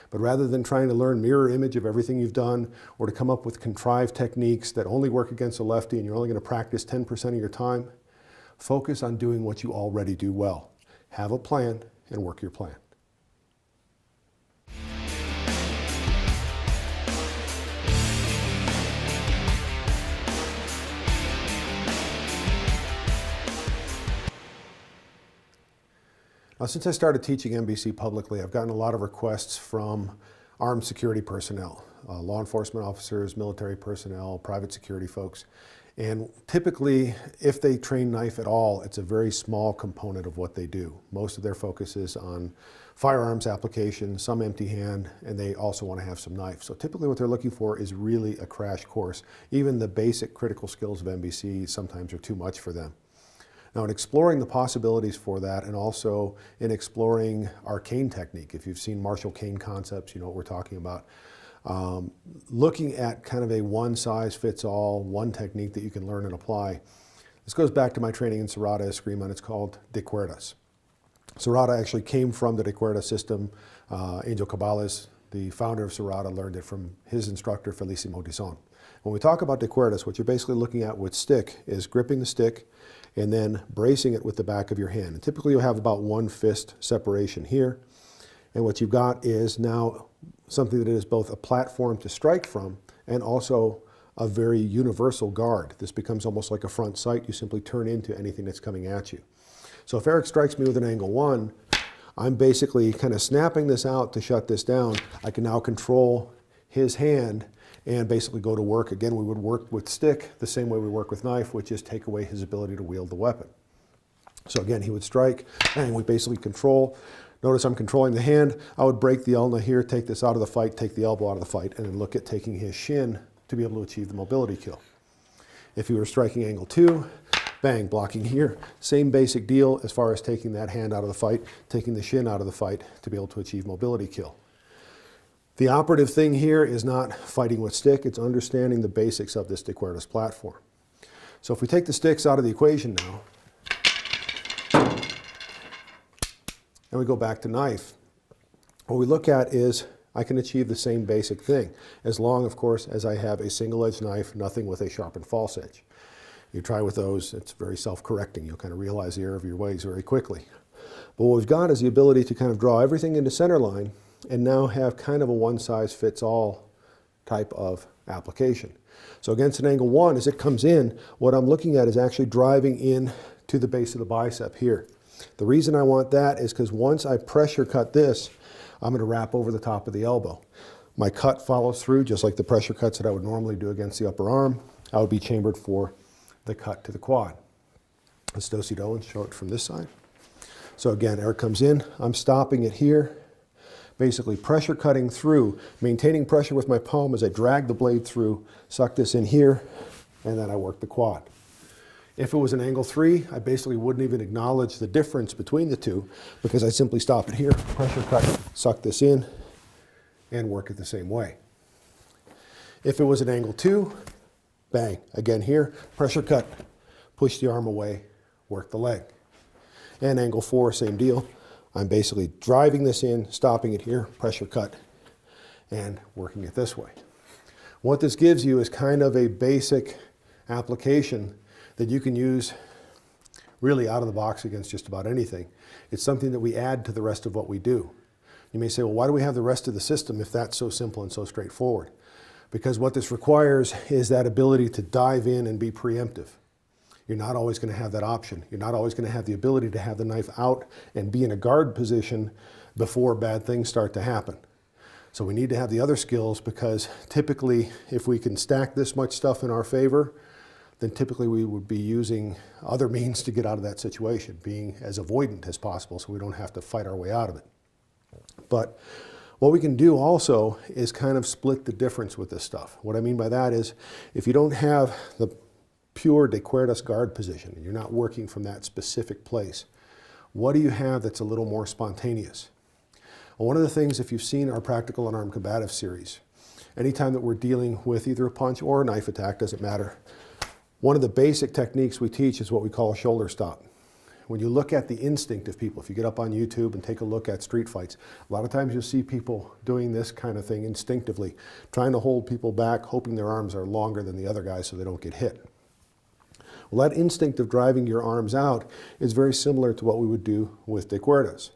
But rather than trying to learn mirror image of everything you've done or to come up with contrived techniques that only work against a lefty and you're only going to practice 10% of your time, focus on doing what you already do well. Have a plan and work your plan. Now, since I started teaching MBC publicly, I've gotten a lot of requests from armed security personnel, law enforcement officers, military personnel, private security folks. And typically, if they train knife at all, it's a very small component of what they do. Most of their focus is on firearms application, some empty hand, and they also want to have some knife. So typically what they're looking for is really a crash course. Even the basic critical skills of MBC sometimes are too much for them. Now, in exploring the possibilities for that, and also in exploring our cane technique, if you've seen martial cane concepts, you know what we're talking about. Looking at kind of a one-size-fits-all, one technique that you can learn and apply. This goes back to my training in Serrata, Eskrima. It's called de Cuerdas. Serrata actually came from the de Cuerdas system. Angel Cabales, the founder of Serrata, learned it from his instructor, Felicimo Dizon. When we talk about de Cuerdas, what you're basically looking at with stick is gripping the stick and then bracing it with the back of your hand. And typically you'll have about one fist separation here. And what you've got is now something that is both a platform to strike from and also a very universal guard. This becomes almost like a front sight. You simply turn into anything that's coming at you. So if Eric strikes me with an angle 1, I'm basically kind of snapping this out to shut this down. I can now control his hand and basically go to work. Again, we would work with stick the same way we work with knife, which is take away his ability to wield the weapon. So again, he would strike, and we basically control. Notice I'm controlling the hand. I would break the ulna here, take this out of the fight, take the elbow out of the fight, and then look at taking his shin to be able to achieve the mobility kill. If you were striking angle 2, bang, blocking here. Same basic deal as far as taking that hand out of the fight, taking the shin out of the fight to be able to achieve mobility kill. The operative thing here is not fighting with stick, it's understanding the basics of this de Cuerdas platform. So if we take the sticks out of the equation now, and we go back to knife, what we look at is I can achieve the same basic thing, as long, of course, as I have a single-edged knife, nothing with a sharpened false edge. You try with those, it's very self-correcting. You'll kind of realize the error of your ways very quickly. But what we've got is the ability to kind of draw everything into center line and now have kind of a one-size-fits-all type of application. So against an angle 1, as it comes in, what I'm looking at is actually driving in to the base of the bicep here. The reason I want that is because once I pressure cut this, I'm going to wrap over the top of the elbow. My cut follows through just like the pressure cuts that I would normally do against the upper arm. I would be chambered for the cut to the quad. Let's do-si-do and show it from this side. So again, air comes in, I'm stopping it here, basically pressure cutting through, maintaining pressure with my palm as I drag the blade through, suck this in here, and then I work the quad. If it was an angle 3, I basically wouldn't even acknowledge the difference between the two because I simply stop it here, pressure cut, suck this in, and work it the same way. If it was an angle 2, bang, again here, pressure cut, push the arm away, work the leg. And angle 4, same deal. I'm basically driving this in, stopping it here, pressure cut, and working it this way. What this gives you is kind of a basic application that you can use really out of the box against just about anything. It's something that we add to the rest of what we do. You may say, well, why do we have the rest of the system if that's so simple and so straightforward? Because what this requires is that ability to dive in and be preemptive. You're not always going to have that option. You're not always going to have the ability to have the knife out and be in a guard position before bad things start to happen. So we need to have the other skills because typically if we can stack this much stuff in our favor, then typically we would be using other means to get out of that situation, being as avoidant as possible so we don't have to fight our way out of it. But what we can do also is kind of split the difference with this stuff. What I mean by that is if you don't have the pure de cuerdas guard position and you're not working from that specific place, what do you have that's a little more spontaneous? Well, one of the things, if you've seen our Practical Unarmed Combative series, anytime that we're dealing with either a punch or a knife attack, doesn't matter, one of the basic techniques we teach is what we call a shoulder stop. When you look at the instinct of people, if you get up on YouTube and take a look at street fights, a lot of times you'll see people doing this kind of thing instinctively, trying to hold people back, hoping their arms are longer than the other guy so they don't get hit. Well, that instinct of driving your arms out is very similar to what we would do with de cuerdas.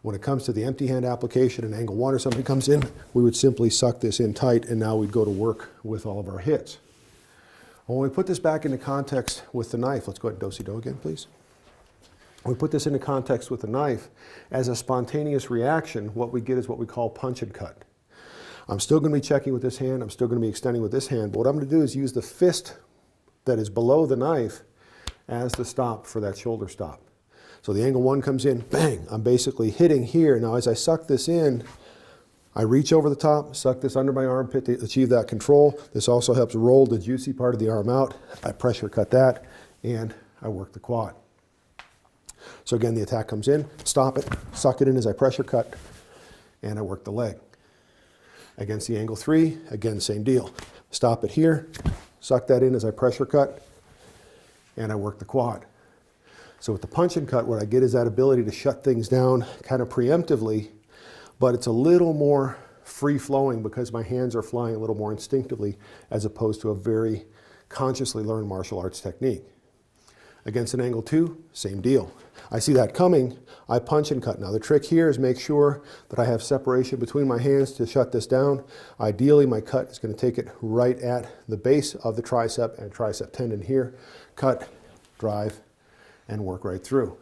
When it comes to the empty hand application and angle 1 or something comes in, we would simply suck this in tight and now we'd go to work with all of our hits. When we put this back into context with the knife, let's go ahead and do-si-do again, please. When we put this into context with the knife, as a spontaneous reaction, what we get is what we call punch and cut. I'm still going to be checking with this hand, I'm still going to be extending with this hand, but what I'm going to do is use the fist that is below the knife as the stop for that shoulder stop. So the angle 1 comes in, bang, I'm basically hitting here. Now as I suck this in, I reach over the top, suck this under my armpit to achieve that control. This also helps roll the juicy part of the arm out. I pressure cut that, and I work the quad. So again, the attack comes in, stop it, suck it in as I pressure cut, and I work the leg. Against the angle 3, again, same deal. Stop it here, suck that in as I pressure cut, and I work the quad. So with the punch and cut, what I get is that ability to shut things down kind of preemptively, but it's a little more free-flowing because my hands are flying a little more instinctively as opposed to a very consciously learned martial arts technique. Against an angle 2, same deal. I see that coming, I punch and cut. Now the trick here is make sure that I have separation between my hands to shut this down. Ideally, my cut is going to take it right at the base of the tricep and tricep tendon here. Cut, drive, and work right through.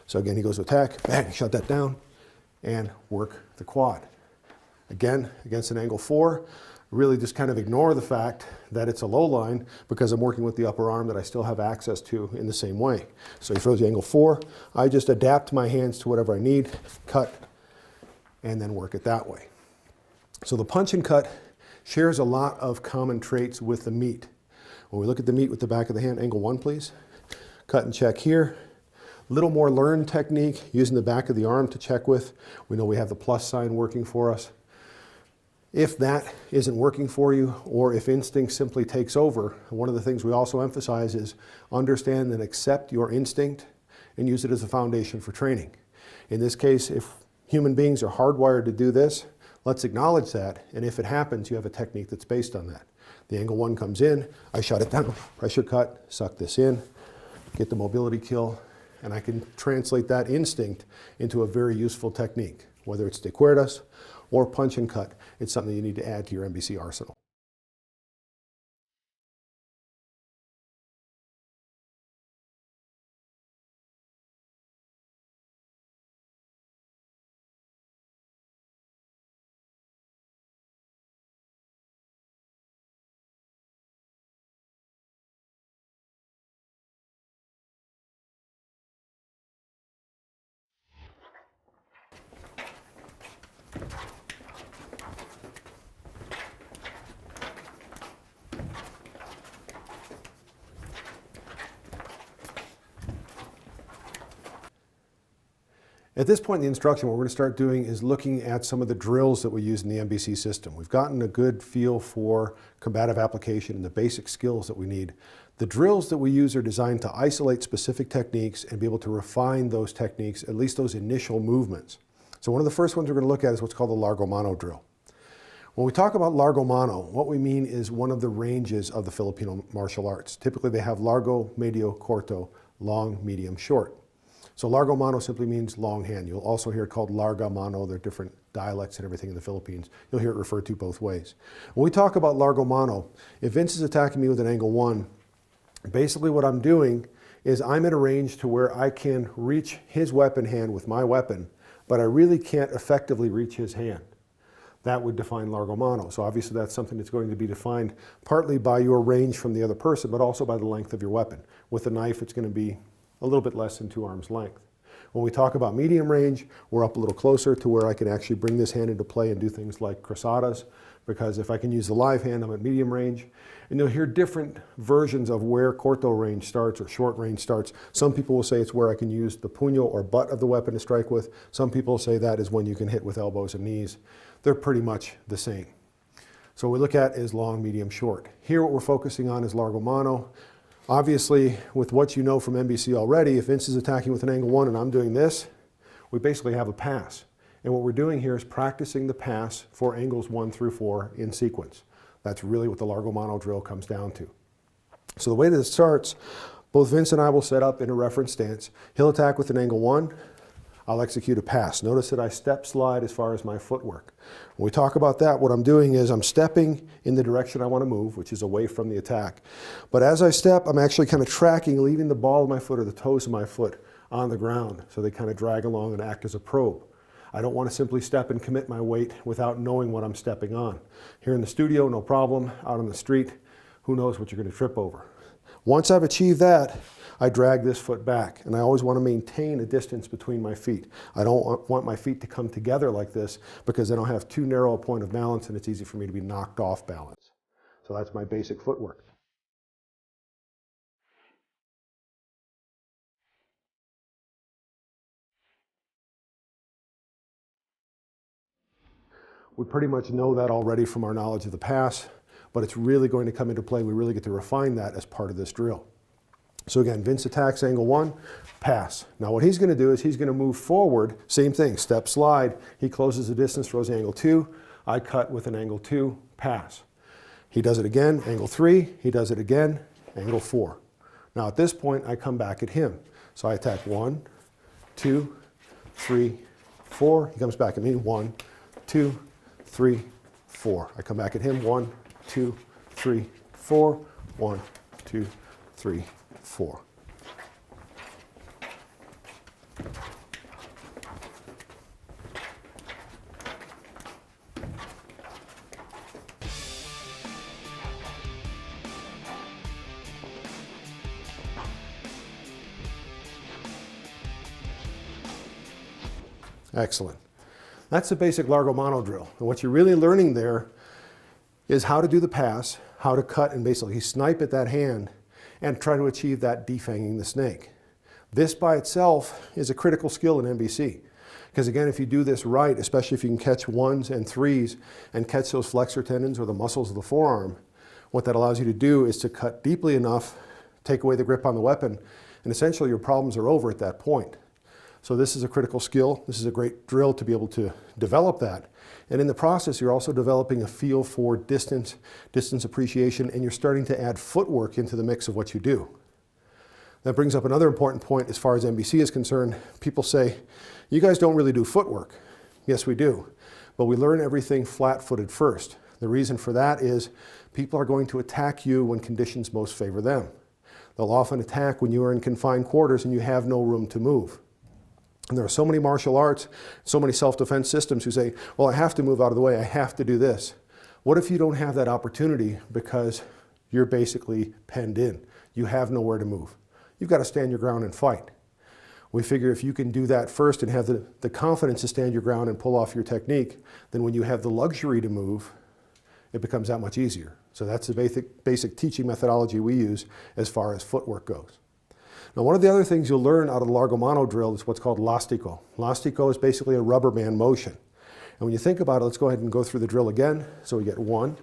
So again, he goes to attack, bang, shut that down, and work the quad. Again, against an angle 4, really just kind of ignore the fact that it's a low line because I'm working with the upper arm that I still have access to in the same way. So he throws the angle 4, I just adapt my hands to whatever I need, cut, and then work it that way. So the punch and cut shares a lot of common traits with the meat. When we look at the meat with the back of the hand, angle 1 please, cut and check here. Little more learned technique, using the back of the arm to check with. We know we have the plus sign working for us. If that isn't working for you, or if instinct simply takes over, one of the things we also emphasize is understand and accept your instinct and use it as a foundation for training. In this case, if human beings are hardwired to do this, let's acknowledge that, and if it happens, you have a technique that's based on that. The angle 1 comes in, I shut it down, pressure cut, suck this in, get the mobility kill, and I can translate that instinct into a very useful technique. Whether it's de cuerdas or punch and cut, it's something you need to add to your MBC arsenal. At this point in the instruction, what we're going to start doing is looking at some of the drills that we use in the MBC system. We've gotten a good feel for combative application and the basic skills that we need. The drills that we use are designed to isolate specific techniques and be able to refine those techniques, at least those initial movements. So one of the first ones we're going to look at is what's called the Largo Mono drill. When we talk about Largo Mono, what we mean is one of the ranges of the Filipino martial arts. Typically they have Largo, Medio, Corto, long, medium, short. So Largo Mono simply means long hand. You'll also hear it called Larga Mano. There are different dialects and everything in the Philippines. You'll hear it referred to both ways. When we talk about Largo Mono, if Vince is attacking me with an angle 1, basically what I'm doing is I'm at a range to where I can reach his weapon hand with my weapon, but I really can't effectively reach his hand. That would define Largo Mono. So obviously that's something that's going to be defined partly by your range from the other person, but also by the length of your weapon. With a knife, it's going to be a little bit less than 2 arms length. When we talk about medium range, we're up a little closer to where I can actually bring this hand into play and do things like cruzadas, because if I can use the live hand, I'm at medium range. And you'll hear different versions of where corto range starts or short range starts. Some people will say it's where I can use the puño or butt of the weapon to strike with. Some people say that is when you can hit with elbows and knees. They're pretty much the same. So what we look at is long, medium, short. Here what we're focusing on is Largo Mono. Obviously, with what you know from MBC already, if Vince is attacking with an angle 1 and I'm doing this, we basically have a pass. And what we're doing here is practicing the pass for angles 1 through 4 in sequence. That's really what the Largo Mono drill comes down to. So the way that it starts, both Vince and I will set up in a reference stance. He'll attack with an angle 1. I'll execute a pass. Notice that I step slide as far as my footwork. When we talk about that, what I'm doing is I'm stepping in the direction I want to move, which is away from the attack. But as I step, I'm actually kind of tracking, leaving the ball of my foot or the toes of my foot on the ground. So they kind of drag along and act as a probe. I don't want to simply step and commit my weight without knowing what I'm stepping on. Here in the studio, no problem. Out on the street, who knows what you're going to trip over. Once I've achieved that, I drag this foot back, and I always want to maintain a distance between my feet. I don't want my feet to come together like this, because then I'll have too narrow a point of balance and it's easy for me to be knocked off balance. So that's my basic footwork. We pretty much know that already from our knowledge of the pass, but it's really going to come into play. We really get to refine that as part of this drill. So again, Vince attacks angle 1, pass. Now what he's going to do is he's going to move forward, same thing, step slide. He closes the distance, throws angle 2. I cut with an angle 2, pass. He does it again, angle 3. He does it again, angle 4. Now at this point, I come back at him. So I attack 1, 2, 3, 4. He comes back at me, 1, 2, 3, 4. I come back at him, 1, 2, 3, 4. 1, 2, 3, 4. Excellent. That's the basic Largo Mono drill. And what you're really learning there is how to do the pass, how to cut and basically snipe at that hand and try to achieve that defanging the snake. This by itself is a critical skill in MBC. Because again, if you do this right, especially if you can catch 1s and 3s and catch those flexor tendons or the muscles of the forearm, what that allows you to do is to cut deeply enough, take away the grip on the weapon, and essentially your problems are over at that point. So this is a critical skill. This is a great drill to be able to develop that. And in the process, you're also developing a feel for distance appreciation, and you're starting to add footwork into the mix of what you do. That brings up another important point as far as MBC is concerned. People say, you guys don't really do footwork. Yes, we do. But we learn everything flat-footed first. The reason for that is people are going to attack you when conditions most favor them. They'll often attack when you are in confined quarters and you have no room to move. And there are so many martial arts, so many self-defense systems who say, well, I have to move out of the way, I have to do this. What if you don't have that opportunity because you're basically penned in? You have nowhere to move. You've got to stand your ground and fight. We figure if you can do that first and have the confidence to stand your ground and pull off your technique, then when you have the luxury to move, it becomes that much easier. So that's the basic teaching methodology we use as far as footwork goes. Now, one of the other things you'll learn out of the Largo Mono drill is what's called lastico. Lastico is basically a rubber band motion. And when you think about it, let's go ahead and go through the drill again. So we get 1,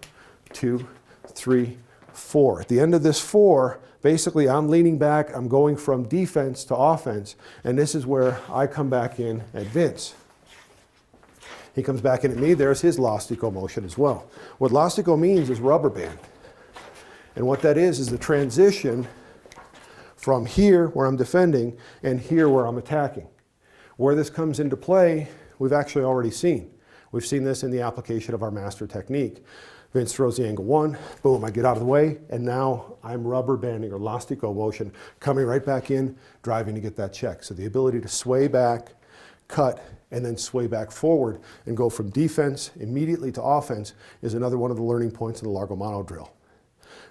2, 3, 4. At the end of this 4, basically I'm leaning back, I'm going from defense to offense, and this is where I come back in at Vince. He comes back in at me, there's his lastico motion as well. What lastico means is rubber band. And what that is the transition from here where I'm defending and here where I'm attacking. Where this comes into play, we've actually already seen. We've seen this in the application of our master technique. Vince throws the angle 1, boom, I get out of the way, and now I'm rubber banding or lastico motion, coming right back in, driving to get that check. So the ability to sway back, cut, and then sway back forward and go from defense immediately to offense is another one of the learning points in the Largo Mono drill.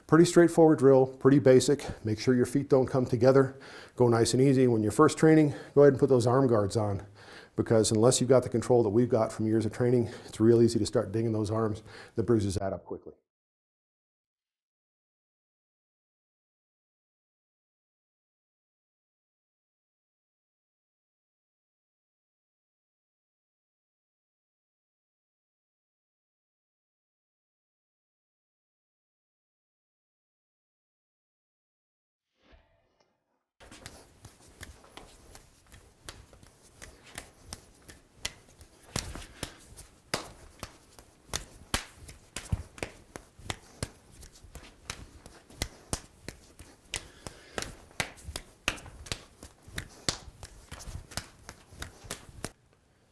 Pretty straightforward drill, pretty basic. Make sure your feet don't come together. Go nice and easy. When you're first training, go ahead and put those arm guards on, because unless you've got the control that we've got from years of training, it's real easy to start dinging those arms. The bruises add up quickly.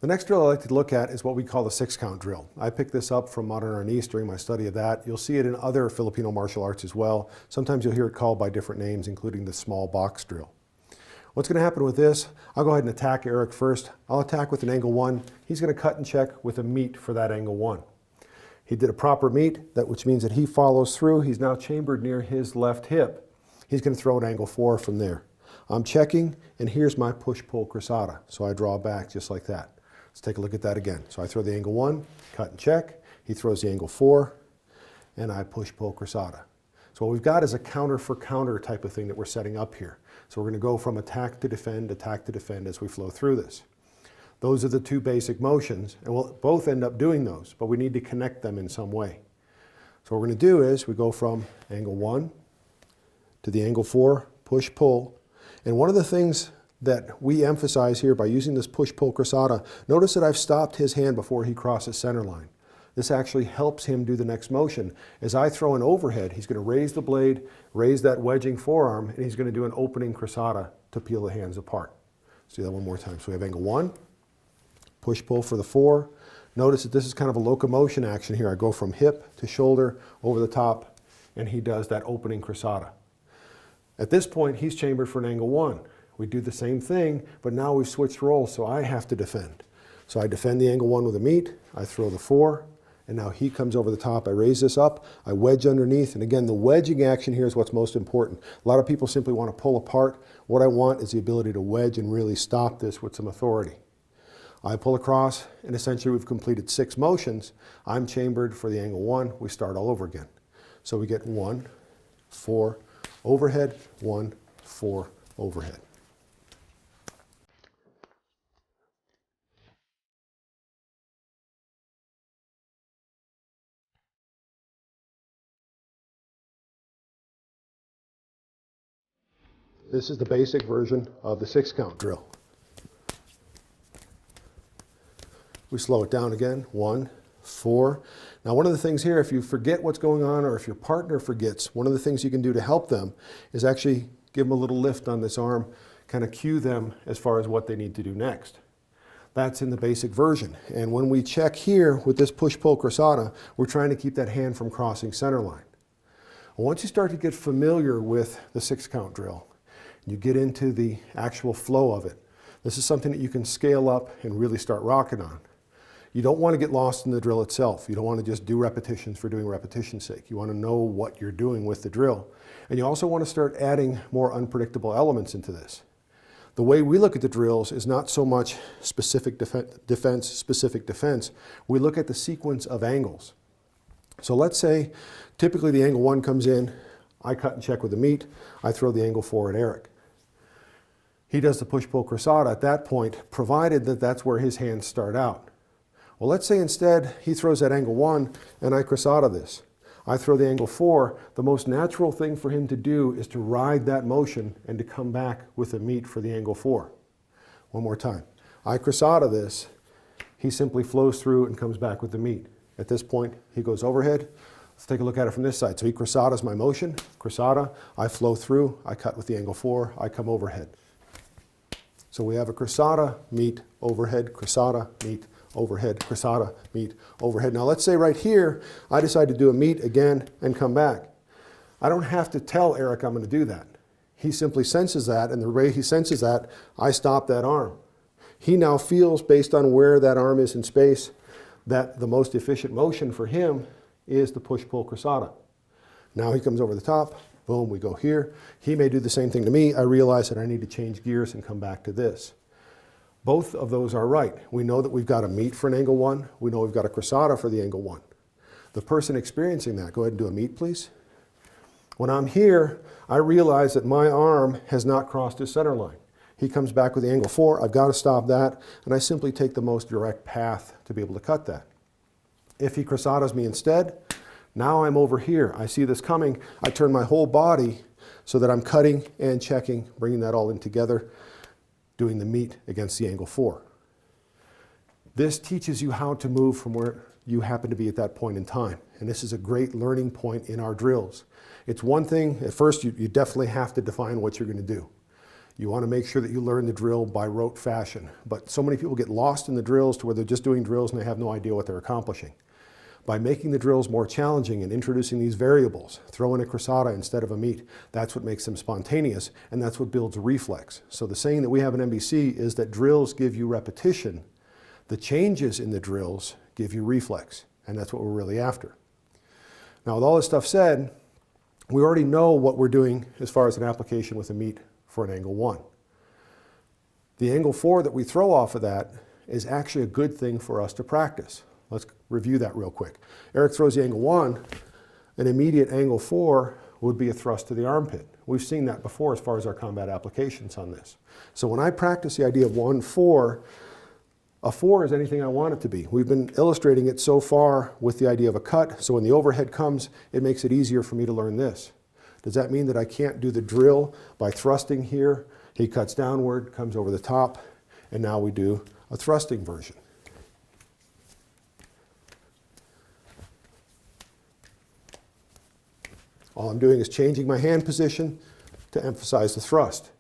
The next drill I like to look at is what we call the 6-count drill. I picked this up from modern Arnis during my study of that. You'll see it in other Filipino martial arts as well. Sometimes you'll hear it called by different names, including the small box drill. What's going to happen with this, I'll go ahead and attack Eric first. I'll attack with an angle 1. He's going to cut and check with a meet for that angle 1. He did a proper meet, which means that he follows through. He's now chambered near his left hip. He's going to throw an angle 4 from there. I'm checking, and here's my push-pull cruzada. So I draw back just like that. Let's take a look at that again. So I throw the angle 1, cut and check. He throws the angle 4, and I push-pull cruzada. So what we've got is a counter for counter type of thing that we're setting up here. So we're going to go from attack to defend as we flow through this. Those are the two basic motions, and we'll both end up doing those, but we need to connect them in some way. So what we're going to do is we go from angle 1 to the angle 4, push-pull. And one of the things that we emphasize here by using this push-pull cruzada, notice that I've stopped his hand before he crosses center line. This actually helps him do the next motion. As I throw an overhead, he's going to raise the blade, raise that wedging forearm, and he's going to do an opening cruzada to peel the hands apart. Let's do that one more time. So we have angle 1, push-pull for the 4. Notice that this is kind of a locomotion action here. I go from hip to shoulder, over the top, and he does that opening cruzada. At this point, he's chambered for an angle 1. We do the same thing, but now we've switched roles, so I have to defend. So I defend the angle 1 with a meet, I throw the 4, and now he comes over the top. I raise this up, I wedge underneath, and again, the wedging action here is what's most important. A lot of people simply want to pull apart. What I want is the ability to wedge and really stop this with some authority. I pull across, and essentially we've completed 6 motions. I'm chambered for the angle 1. We start all over again. So we get 1, 4, overhead, 1, 4, overhead. This is the basic version of the 6-count drill. We slow it down again, 1, 4. Now one of the things here, if you forget what's going on or if your partner forgets, one of the things you can do to help them is actually give them a little lift on this arm, kind of cue them as far as what they need to do next. That's in the basic version. And when we check here with this push-pull cruzada, we're trying to keep that hand from crossing center line. Once you start to get familiar with the 6-count drill, you get into the actual flow of it. This is something that you can scale up and really start rocking on. You don't want to get lost in the drill itself. You don't want to just do repetitions for doing repetition's sake. You want to know what you're doing with the drill. And you also want to start adding more unpredictable elements into this. The way we look at the drills is not so much specific defense. We look at the sequence of angles. So let's say typically the angle 1 comes in, I cut and check with the meet, I throw the angle 4 at Eric. he does the push-pull cruzada at that point, provided that that's where his hands start out. Well, let's say instead he throws at angle 1 and I cruzada this. I throw the angle 4. The most natural thing for him to do is to ride that motion and to come back with a meet for the angle 4. One more time. I cruzada this. He simply flows through and comes back with the meet. At this point, he goes overhead. Let's take a look at it from this side. So he cruzadas my motion, cruzada, I flow through, I cut with the angle 4, I come overhead. So we have a cruzada, meet, overhead, cruzada, meet, overhead, cruzada, meet, overhead. Now let's say right here, I decide to do a meet again and come back. I don't have to tell Eric I'm going to do that. He simply senses that, and the way he senses that, I stop that arm. He now feels, based on where that arm is in space, that the most efficient motion for him is the push-pull cruzada. Now he comes over the top, boom, we go here. He may do the same thing to me. I realize that I need to change gears and come back to this. Both of those are right. We know that we've got a meet for an angle 1. We know we've got a cruzada for the angle 1. The person experiencing that, go ahead and do a meet, please. When I'm here, I realize that my arm has not crossed his center line. He comes back with the angle 4. I've got to stop that, and I simply take the most direct path to be able to cut that. If he cruzadas me instead, now I'm over here. I see this coming. I turn my whole body so that I'm cutting and checking, bringing that all in together, doing the meet against the angle 4. This teaches you how to move from where you happen to be at that point in time. And this is a great learning point in our drills. It's one thing, at first you definitely have to define what you're going to do. You want to make sure that you learn the drill by rote fashion. But so many people get lost in the drills to where they're just doing drills and they have no idea what they're accomplishing. By making the drills more challenging and introducing these variables, throw in a cruzada instead of a meet, that's what makes them spontaneous, and that's what builds reflex. So the saying that we have in NBC is that drills give you repetition. The changes in the drills give you reflex, and that's what we're really after. Now, with all this stuff said, we already know what we're doing as far as an application with a meet for an angle 1. The angle 4 that we throw off of that is actually a good thing for us to practice. Let's review that real quick. Eric throws the angle 1. An immediate angle 4 would be a thrust to the armpit. We've seen that before as far as our combat applications on this. So when I practice the idea of 1-4, a 4 is anything I want it to be. We've been illustrating it so far with the idea of a cut, so when the overhead comes, it makes it easier for me to learn this. Does that mean that I can't do the drill by thrusting here? He cuts downward, comes over the top, and now we do a thrusting version. All I'm doing is changing my hand position to emphasize the thrust.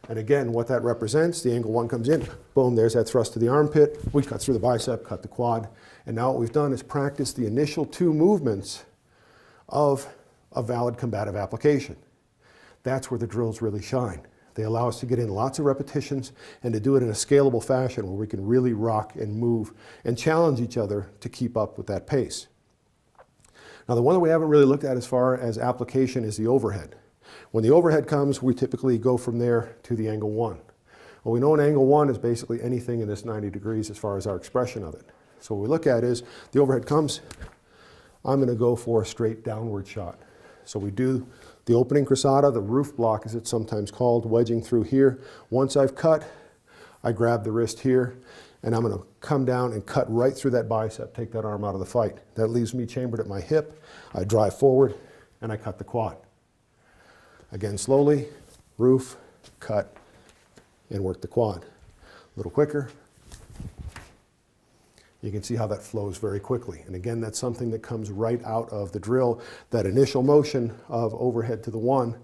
And again, what that represents, the angle 1 comes in, boom, there's that thrust to the armpit. We cut through the bicep, cut the quad. And now what we've done is practice the initial 2 movements of a valid combative application. That's where the drills really shine. They allow us to get in lots of repetitions and to do it in a scalable fashion where we can really rock and move and challenge each other to keep up with that pace. Now, the one that we haven't really looked at as far as application is the overhead. When the overhead comes, we typically go from there to the angle 1. Well, we know an angle 1 is basically anything in this 90 degrees as far as our expression of it. So what we look at is the overhead comes, I'm going to go for a straight downward shot. So we do the opening cruzada, the roof block as it's sometimes called, wedging through here. Once I've cut, I grab the wrist here, and I'm going to come down and cut right through that bicep, take that arm out of the fight. That leaves me chambered at my hip. I drive forward, and I cut the quad. Again, slowly, roof, cut, and work the quad. A little quicker. You can see how that flows very quickly. And again, that's something that comes right out of the drill. That initial motion of overhead to the 1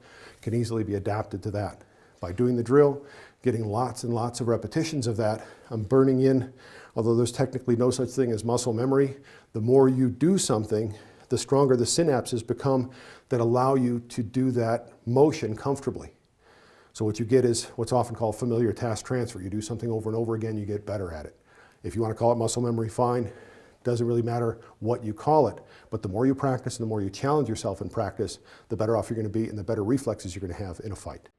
can easily be adapted to that. By doing the drill, getting lots and lots of repetitions of that, I'm burning in, although there's technically no such thing as muscle memory, the more you do something, the stronger the synapses become that allow you to do that motion comfortably. So what you get is what's often called familiar task transfer. You do something over and over again, you get better at it. If you want to call it muscle memory, fine. Doesn't really matter what you call it. But the more you practice and the more you challenge yourself in practice, the better off you're going to be and the better reflexes you're going to have in a fight.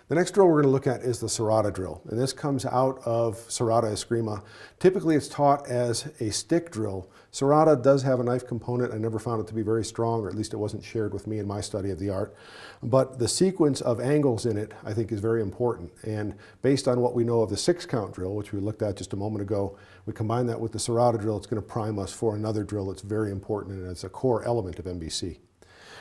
The next drill we're going to look at is the Serrata drill, and this comes out of Serrata Eskrima. Typically it's taught as a stick drill. Serrata does have a knife component. I never found it to be very strong, or at least it wasn't shared with me in my study of the art. But the sequence of angles in it, I think, is very important. And based on what we know of the 6-count drill, which we looked at just a moment ago, we combine that with the Serrata drill, it's going to prime us for another drill that's very important, and it's a core element of MBC.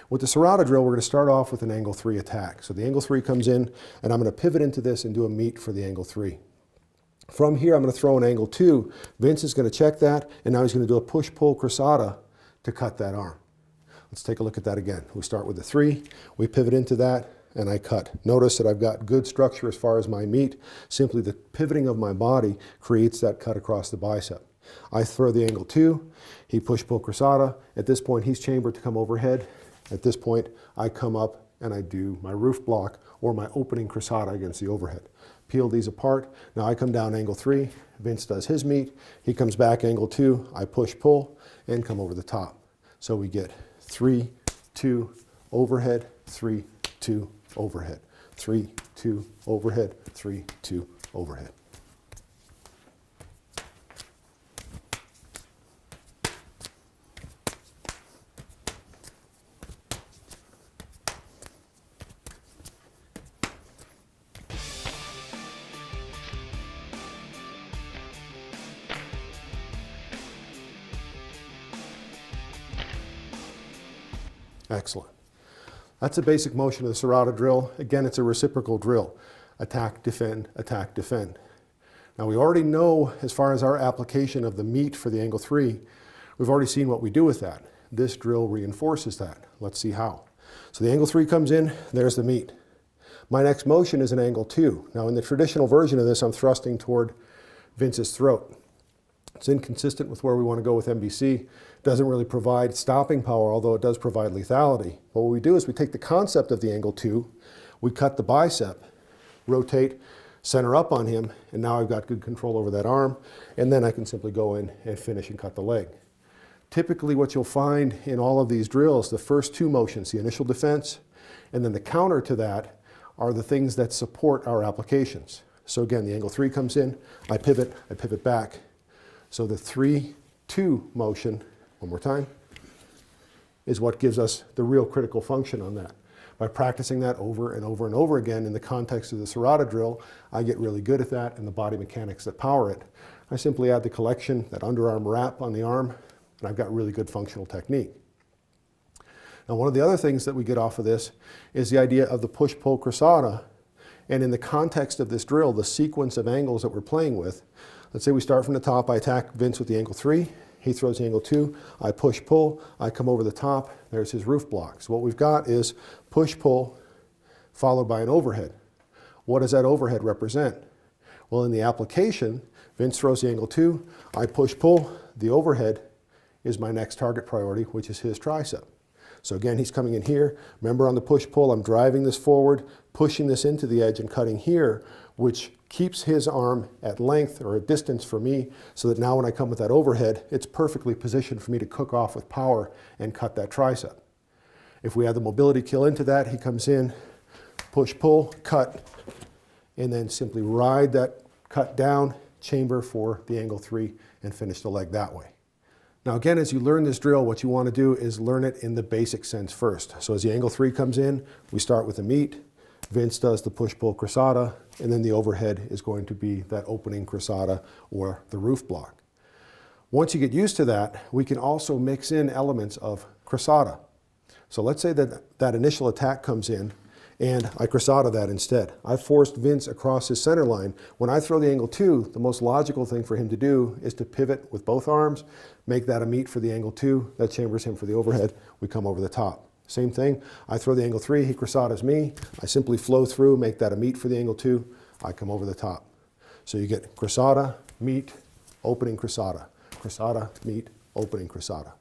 With the Serrata drill, we're going to start off with an angle 3 attack. So the angle 3 comes in, and I'm going to pivot into this and do a meet for the angle 3. From here, I'm going to throw an angle 2. Vince is going to check that, and now he's going to do a push-pull crosata to cut that arm. Let's take a look at that again. We start with the 3, we pivot into that, and I cut. Notice that I've got good structure as far as my meet. Simply the pivoting of my body creates that cut across the bicep. I throw the angle 2, he push-pull crosata. At this point, he's chambered to come overhead. At this point, I come up and I do my roof block or my opening crosata against the overhead. Peel these apart. Now I come down angle 3, Vince does his meet, he comes back angle 2, I push pull and come over the top. So we get 3, 2, overhead, 3, 2, overhead, 3, 2, overhead, 3, 2, overhead. Excellent. That's the basic motion of the Serrata drill. Again, it's a reciprocal drill. Attack, defend, attack, defend. Now we already know, as far as our application of the meet for the angle 3, we've already seen what we do with that. This drill reinforces that. Let's see how. So the angle 3 comes in, there's the meet. My next motion is an angle 2. Now in the traditional version of this, I'm thrusting toward Vince's throat. It's inconsistent with where we want to go with MBC. Doesn't really provide stopping power, although it does provide lethality. But what we do is we take the concept of the angle 2, we cut the bicep, rotate, center up on him, and now I've got good control over that arm, and then I can simply go in and finish and cut the leg. Typically what you'll find in all of these drills, the first 2 motions, the initial defense, and then the counter to that, are the things that support our applications. So again, the angle 3 comes in, I pivot back. So the 3-2 motion, one more time, is what gives us the real critical function on that. By practicing that over and over and over again in the context of the Serrata drill, I get really good at that and the body mechanics that power it. I simply add the collection, that underarm wrap on the arm, and I've got really good functional technique. Now one of the other things that we get off of this is the idea of the push-pull crosata, and in the context of this drill, the sequence of angles that we're playing with. Let's say we start from the top, I attack Vince with the angle 3, he throws the angle 2, I push pull, I come over the top, there's his roof block. So what we've got is push pull followed by an overhead. What does that overhead represent? Well, in the application, Vince throws the angle 2, I push pull, the overhead is my next target priority, which is his tricep. So again, he's coming in here. Remember on the push-pull, I'm driving this forward, pushing this into the edge and cutting here, which keeps his arm at length or a distance for me, so that now when I come with that overhead, it's perfectly positioned for me to cook off with power and cut that tricep. If we add the mobility kill into that, he comes in, push-pull, cut, and then simply ride that cut down, chamber for the angle 3, and finish the leg that way. Now again, as you learn this drill, what you want to do is learn it in the basic sense first. So as the angle 3 comes in, we start with the meet, Vince does the push-pull crosata, and then the overhead is going to be that opening crosata or the roof block. Once you get used to that, we can also mix in elements of crosata. So let's say that that initial attack comes in, and I crosata that instead. I forced Vince across his center line. When I throw the angle 2, the most logical thing for him to do is to pivot with both arms, make that a meet for the angle 2, that chambers him for the overhead, we come over the top. Same thing, I throw the angle 3, he crosatas me, I simply flow through, make that a meet for the angle 2, I come over the top. So you get crosata, meet, opening crosata, meet, opening crosata.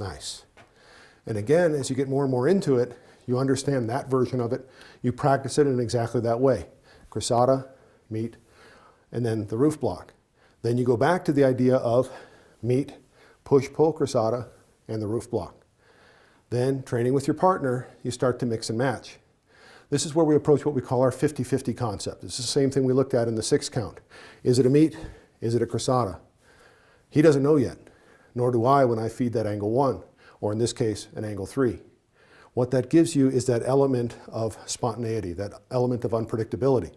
Nice. And again, as you get more and more into it, you understand that version of it. You practice it in exactly that way. Crissata, meet, and then the roof block. Then you go back to the idea of meet, push, pull, crissata, and the roof block. Then, training with your partner, you start to mix and match. This is where we approach what we call our 50-50 concept. This is the same thing we looked at in the 6 count. Is it a meet? Is it a crissata? He doesn't know yet, nor do I when I feed that angle 1, or in this case, an angle 3. What that gives you is that element of spontaneity, that element of unpredictability.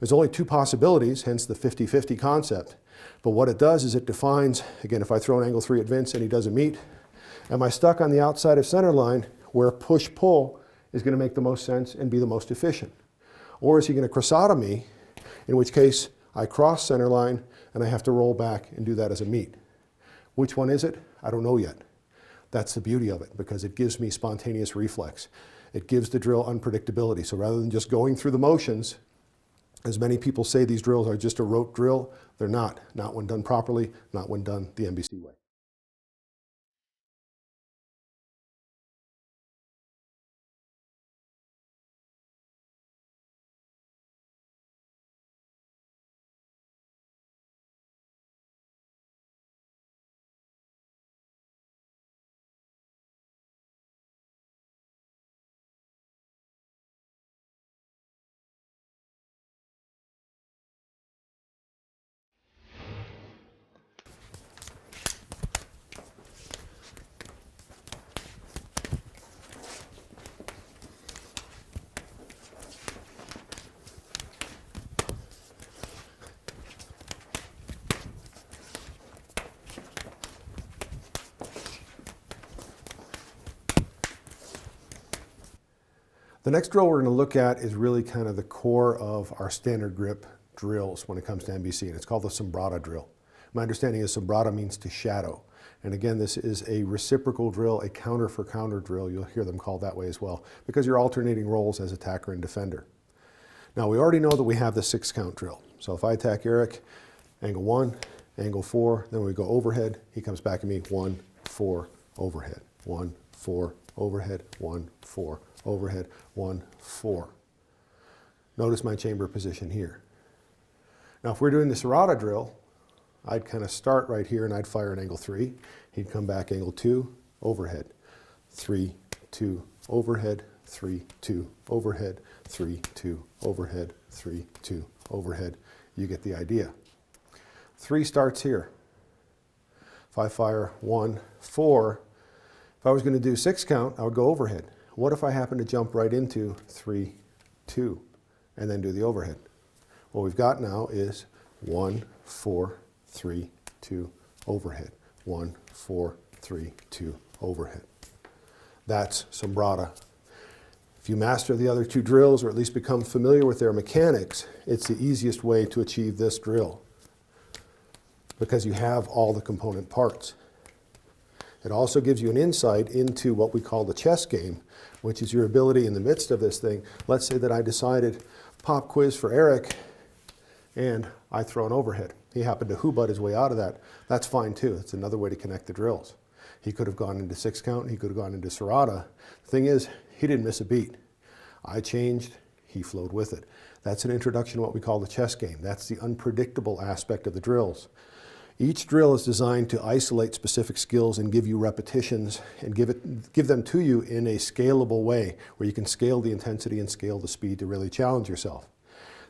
There's only 2 possibilities, hence the 50-50 concept. But what it does is it defines, again, if I throw an angle 3 at Vince and he doesn't meet, am I stuck on the outside of center line where push-pull is going to make the most sense and be the most efficient? Or is he going to crissata me, in which case I cross center line and I have to roll back and do that as a meet? Which one is it? I don't know yet. That's the beauty of it, because it gives me spontaneous reflex. It gives the drill unpredictability. So rather than just going through the motions, as many people say these drills are just a rote drill, they're not. Not when done properly, not when done the NBC way. The next drill we're going to look at is really kind of the core of our standard grip drills when it comes to NBC, and it's called the Sombrata drill. My understanding is Sombrata means to shadow. And again, this is a reciprocal drill, a counter for counter drill. You'll hear them called that way as well, because you're alternating roles as attacker and defender. Now, we already know that we have the 6 count drill. So if I attack Eric, angle 1, angle 4, then we go overhead, he comes back at me, 1, 4, overhead, 1, 4, overhead, 1, 4, overhead, 1, 4. Notice my chamber position here. Now, if we're doing the Serrata drill, I'd kind of start right here and I'd fire an angle 3. He'd come back angle 2, overhead, 3, 2, overhead, 3, 2, overhead, 3, 2, overhead, 3, 2, overhead. You get the idea. 3 starts here. If I fire 1, 4, if I was going to do 6 count, I would go overhead. What if I happen to jump right into 3, 2, and then do the overhead? What we've got now is 1, 4, 3, 2, overhead. 1, 4, 3, 2, overhead. That's Sombrata. If you master the other 2 drills, or at least become familiar with their mechanics, it's the easiest way to achieve this drill, because you have all the component parts. It also gives you an insight into what we call the chess game, which is your ability in the midst of this thing. Let's say that I decided pop quiz for Eric and I throw an overhead. He happened to Hubud his way out of that. That's fine too. It's another way to connect the drills. He could have gone into 6 count. He could have gone into Serrata. The thing is, he didn't miss a beat. I changed. He flowed with it. That's an introduction to what we call the chess game. That's the unpredictable aspect of the drills. Each drill is designed to isolate specific skills and give you repetitions and give them to you in a scalable way where you can scale the intensity and scale the speed to really challenge yourself.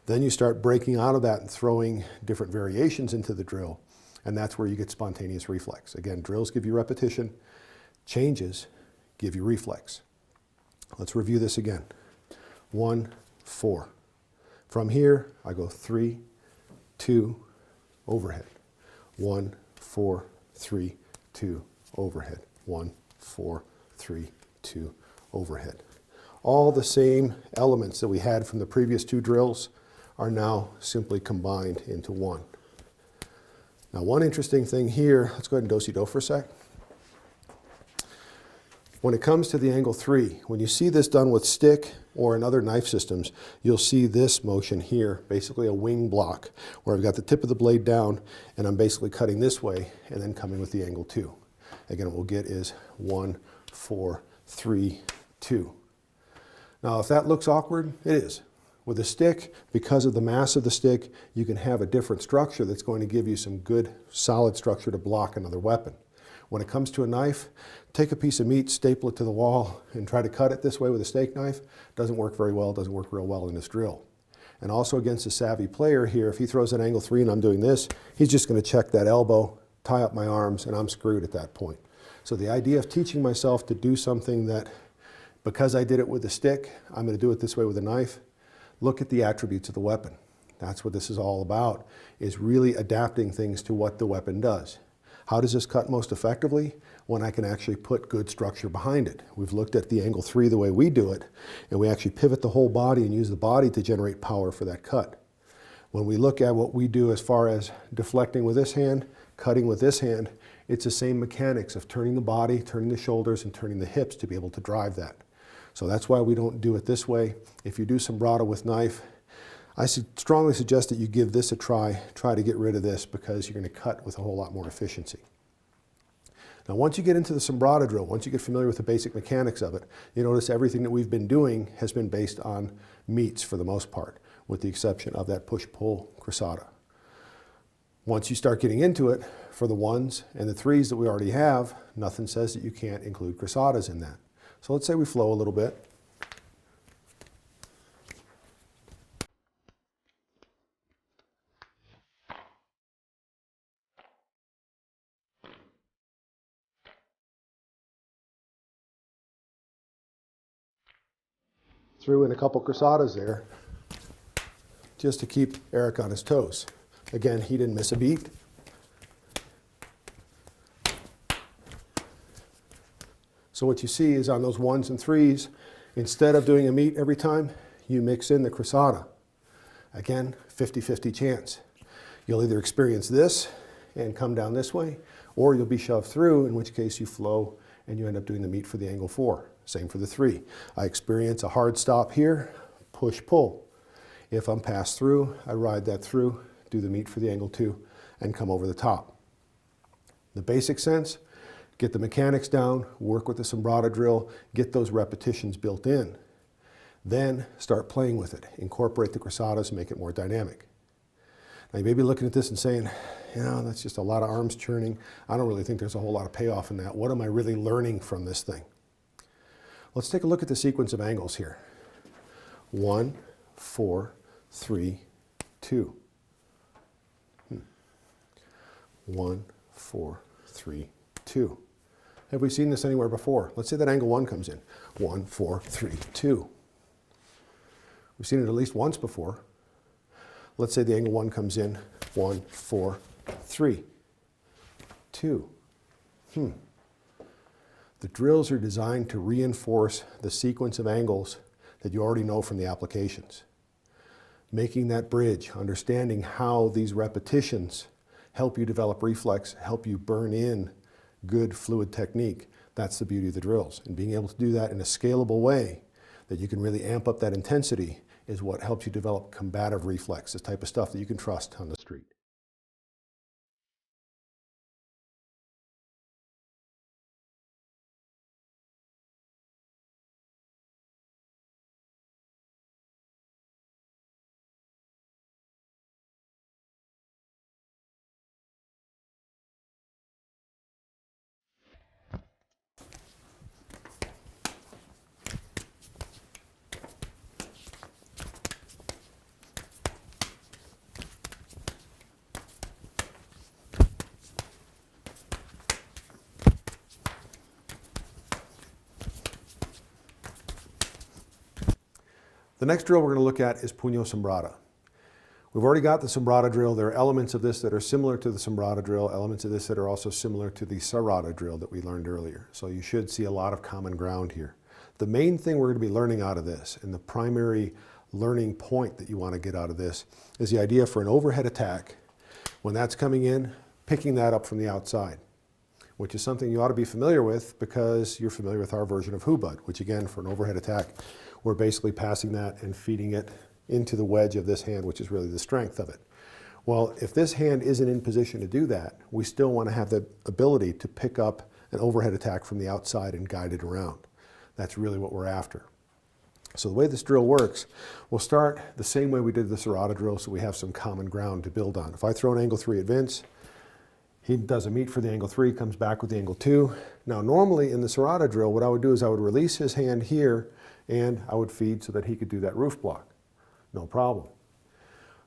Then you start breaking out of that and throwing different variations into the drill, and that's where you get spontaneous reflex. Again, drills give you repetition, changes give you reflex. Let's review this again. 1, 4. From here, I go 3, 2, overhead. 1, 4, 3, 2, overhead. 1, 4, 3, 2, overhead. All the same elements that we had from the previous 2 drills are now simply combined into one. Now, one interesting thing here, let's go ahead and do-si-do for a sec. When it comes to the angle 3, when you see this done with stick or in other knife systems, you'll see this motion here, basically a wing block, where I've got the tip of the blade down and I'm basically cutting this way and then coming with the angle 2. Again, what we'll get is 1, 4, 3, 2. Now, if that looks awkward, it is. With a stick, because of the mass of the stick, you can have a different structure that's going to give you some good, solid structure to block another weapon. When it comes to a knife, take a piece of meat, staple it to the wall, and try to cut it this way with a steak knife. Doesn't work very well, doesn't work real well in this drill. And also against a savvy player here, if he throws at angle 3 and I'm doing this, he's just going to check that elbow, tie up my arms, and I'm screwed at that point. So the idea of teaching myself to do something that, because I did it with a stick, I'm going to do it this way with a knife. Look at the attributes of the weapon. That's what this is all about, is really adapting things to what the weapon does. How does this cut most effectively? When I can actually put good structure behind it. We've looked at the angle 3 the way we do it, and we actually pivot the whole body and use the body to generate power for that cut. When we look at what we do as far as deflecting with this hand, cutting with this hand, it's the same mechanics of turning the body, turning the shoulders, and turning the hips to be able to drive that. So that's why we don't do it this way. If you do sombrata with knife, I strongly suggest that you give this a try. Try to get rid of this because you're going to cut with a whole lot more efficiency. Now, once you get into the sombrata drill, once you get familiar with the basic mechanics of it, you notice everything that we've been doing has been based on meats for the most part, with the exception of that push-pull cruzada. Once you start getting into it, for the 1s and the 3s that we already have, nothing says that you can't include cruzadas in that. So let's say we flow a little bit. Threw in a couple cruzadas there just to keep Eric on his toes. Again, he didn't miss a beat. So what you see is on those 1s and 3s, instead of doing a meat every time, you mix in the cruzada. Again, 50-50 chance. You'll either experience this and come down this way, or you'll be shoved through, in which case you flow and you end up doing the meat for the angle 4. Same for the 3. I experience a hard stop here, push, pull. If I'm passed through, I ride that through, do the meat for the angle 2, and come over the top. The basic sense, get the mechanics down, work with the sombrata drill, get those repetitions built in. Then start playing with it. Incorporate the cruzadas and make it more dynamic. Now you may be looking at this and saying, you know, that's just a lot of arms churning. I don't really think there's a whole lot of payoff in that. What am I really learning from this thing? Let's take a look at the sequence of angles here. 1, 4, 3, 2. 1, 4, 3, 2. Have we seen this anywhere before? Let's say that angle 1 comes in. 1, 4, 3, 2. We've seen it at least once before. Let's say the angle 1 comes in. 1, 4, 3, 2. The drills are designed to reinforce the sequence of angles that you already know from the applications. Making that bridge, understanding how these repetitions help you develop reflex, help you burn in good fluid technique. That's the beauty of the drills. And being able to do that in a scalable way that you can really amp up that intensity is what helps you develop combative reflex, this type of stuff that you can trust on the street. The next drill we're going to look at is Punyo Sombrata. We've already got the Sombrata drill. There are elements of this that are similar to the Sombrata drill, elements of this that are also similar to the Serrata drill that we learned earlier. So you should see a lot of common ground here. The main thing we're going to be learning out of this, and the primary learning point that you want to get out of this, is the idea for an overhead attack. When that's coming in, picking that up from the outside, which is something you ought to be familiar with because you're familiar with our version of Hubud, which again, for an overhead attack, we're basically passing that and feeding it into the wedge of this hand, which is really the strength of it. Well, if this hand isn't in position to do that, we still want to have the ability to pick up an overhead attack from the outside and guide it around. That's really what we're after. So the way this drill works, we'll start the same way we did the Serrata drill, so we have some common ground to build on. If I throw an angle 3 at Vince, he does a meet for the angle 3, comes back with the angle 2. Now normally in the Serrata drill, what I would do is I would release his hand here and I would feed so that he could do that roof block. No problem.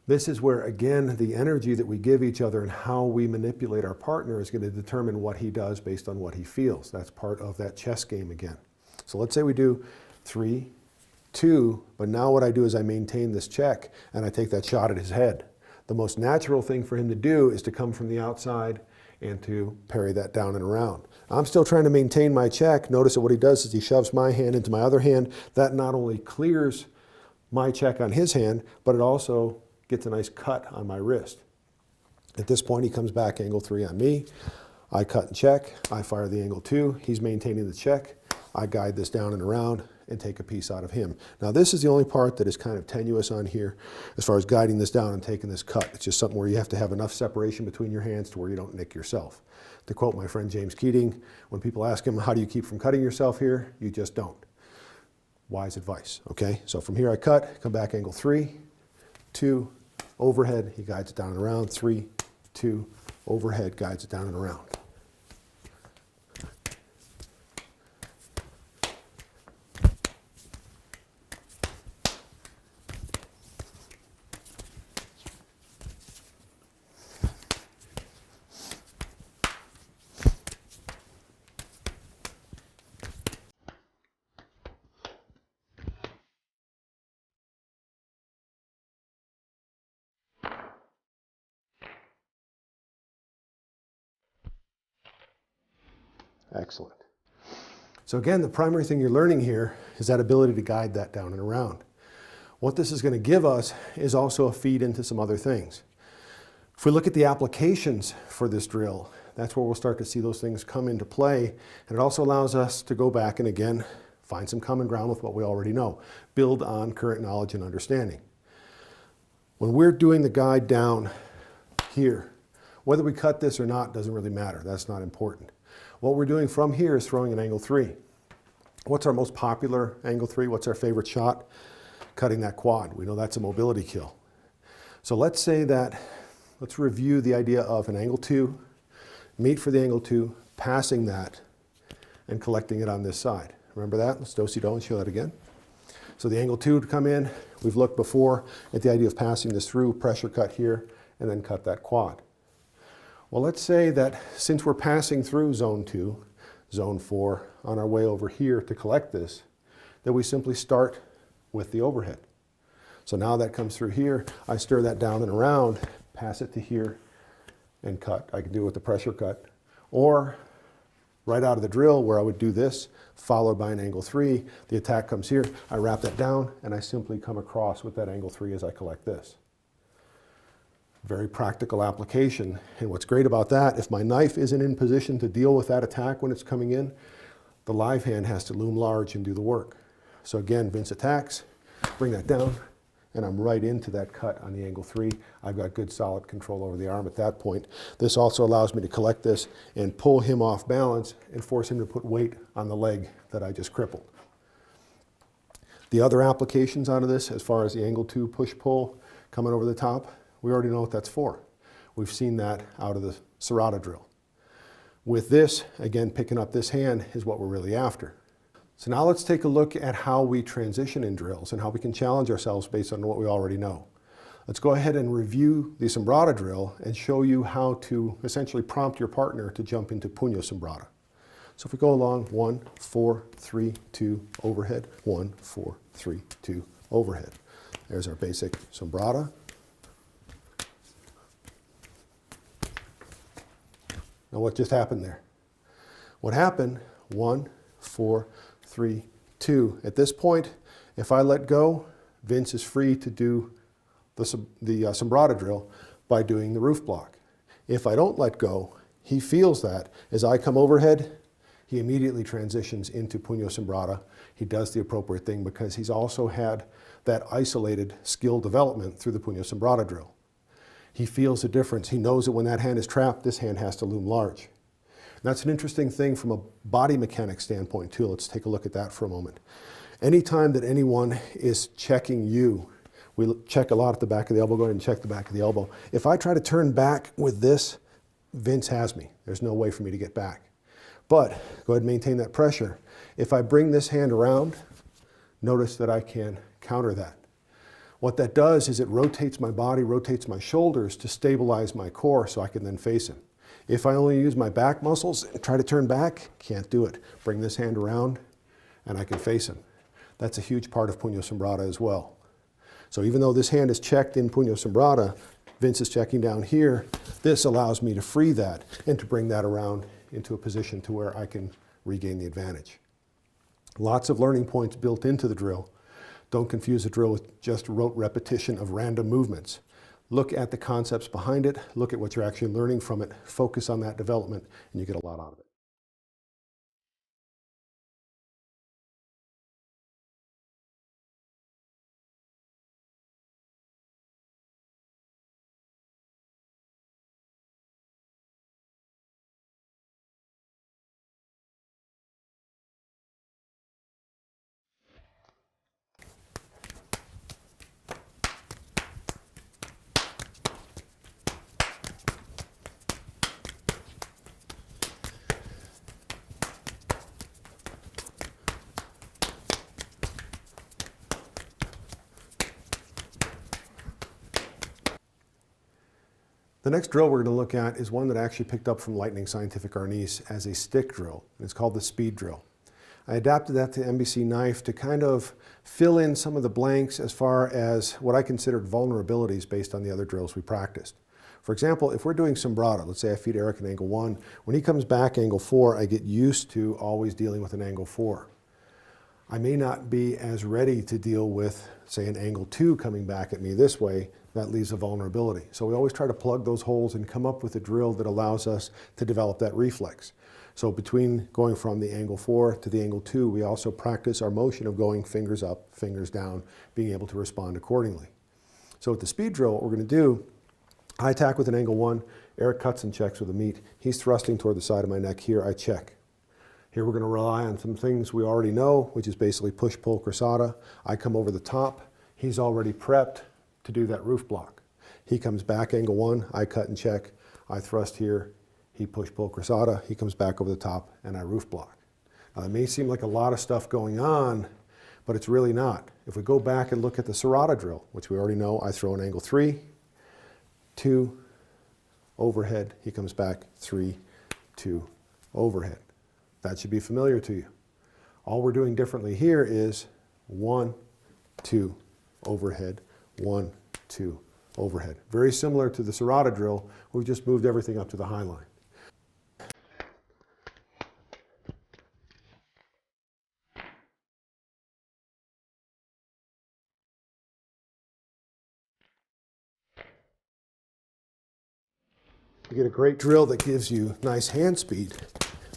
This is where, again, the energy that we give each other and how we manipulate our partner is going to determine what he does based on what he feels. That's part of that chess game again. So let's say we do 3, 2, but now what I do is I maintain this check and I take that shot at his head. The most natural thing for him to do is to come from the outside and to parry that down and around. I'm still trying to maintain my check. Notice that what he does is he shoves my hand into my other hand. That not only clears my check on his hand, but it also gets a nice cut on my wrist. At this point, he comes back angle 3 on me. I cut and check. I fire the angle 2. He's maintaining the check. I guide this down and around and take a piece out of him. Now this is the only part that is kind of tenuous on here as far as guiding this down and taking this cut. It's just something where you have to have enough separation between your hands to where you don't nick yourself. To quote my friend James Keating, when people ask him, how do you keep from cutting yourself here? You just don't. Wise advice, okay? So from here I cut, come back angle 3, 2, overhead, he guides it down and around, 3, 2, overhead, guides it down and around. Excellent. So again, the primary thing you're learning here is that ability to guide that down and around. What this is going to give us is also a feed into some other things. If we look at the applications for this drill, that's where we'll start to see those things come into play. And it also allows us to go back and again, find some common ground with what we already know. Build on current knowledge and understanding. When we're doing the guide down here, whether we cut this or not doesn't really matter. That's not important. What we're doing from here is throwing an angle 3. What's our most popular angle 3? What's our favorite shot? Cutting that quad. We know that's a mobility kill. So let's say that, let's review the idea of an angle 2, meet for the angle 2, passing that, and collecting it on this side. Remember that? Let's do-si-do and show that again. So the angle 2 to come in, we've looked before at the idea of passing this through, pressure cut here, and then cut that quad. Well, let's say that since we're passing through zone 2, zone 4, on our way over here to collect this, that we simply start with the overhead. So now that comes through here, I stir that down and around, pass it to here, and cut. I can do it with the pressure cut. Or right out of the drill where I would do this, followed by an angle 3, the attack comes here, I wrap that down, and I simply come across with that angle 3 as I collect this. Very practical application. And what's great about that, if my knife isn't in position to deal with that attack when it's coming in, the live hand has to loom large and do the work. So again, Vince attacks, bring that down, and I'm right into that cut on the angle 3. I've got good solid control over the arm at that point. This also allows me to collect this and pull him off balance and force him to put weight on the leg that I just crippled. The other applications out of this, as far as the angle 2 push-pull coming over the top, we already know what that's for. We've seen that out of the Serrata drill. With this, again, picking up this hand is what we're really after. So now let's take a look at how we transition in drills and how we can challenge ourselves based on what we already know. Let's go ahead and review the Sombrata drill and show you how to essentially prompt your partner to jump into Punyo Sombrata. So if we go along, 1, 4, 3, 2, overhead, 1, 4, 3, 2, overhead. There's our basic Sombrata. Now what just happened there? What happened, 1, 4, 3, 2. At this point, if I let go, Vince is free to do the Sombrata drill by doing the roof block. If I don't let go, he feels that. As I come overhead, he immediately transitions into Punyo Sombrata. He does the appropriate thing because he's also had that isolated skill development through the Punyo Sombrata drill. He feels the difference. He knows that when that hand is trapped, this hand has to loom large. that's an interesting thing from a body mechanics standpoint too. Let's take a look at that for a moment. Anytime that anyone is checking you, we check a lot at the back of the elbow. Go ahead and check the back of the elbow. If I try to turn back with this, Vince has me. There's no way for me to get back. But go ahead and maintain that pressure. If I bring this hand around, notice that I can counter that. What that does is it rotates my body, rotates my shoulders to stabilize my core so I can then face him. If I only use my back muscles and try to turn back, can't do it. Bring this hand around and I can face him. That's a huge part of Punyo Sombrata as well. So even though this hand is checked in Punyo Sombrata, Vince is checking down here, this allows me to free that and to bring that around into a position to where I can regain the advantage. Lots of learning points built into the drill. Don't confuse the drill with just rote repetition of random movements. Look at the concepts behind it, look at what you're actually learning from it, focus on that development, and you get a lot out of it. The next drill we're going to look at is one that I actually picked up from Lightning Scientific Arnis as a stick drill, and it's called the speed drill. I adapted that to MBC knife to kind of fill in some of the blanks as far as what I considered vulnerabilities based on the other drills we practiced. For example, if we're doing sombrata, let's say I feed Eric an angle 1, when he comes back angle 4, I get used to always dealing with an angle 4. I may not be as ready to deal with, say, an angle 2 coming back at me this way. That leaves a vulnerability. So we always try to plug those holes and come up with a drill that allows us to develop that reflex. So between going from the angle 4 to the angle 2, we also practice our motion of going fingers up, fingers down, being able to respond accordingly. So with the speed drill, what we're going to do, I attack with an angle 1, Eric cuts and checks with a meat. He's thrusting toward the side of my neck here, I check. Here we're going to rely on some things we already know, which is basically push, pull, cruzada. I come over the top, he's already prepped to do that roof block. He comes back angle 1, I cut and check, I thrust here, he push, pull, cruzada, he comes back over the top, and I roof block. Now, it may seem like a lot of stuff going on, but it's really not. If we go back and look at the Serrata drill, which we already know, I throw an angle 3, 2, overhead, he comes back, 3, 2, overhead. That should be familiar to you. All we're doing differently here is 1, 2, overhead, 1, 2, overhead. Very similar to the Serrata drill, we've just moved everything up to the high line. You get a great drill that gives you nice hand speed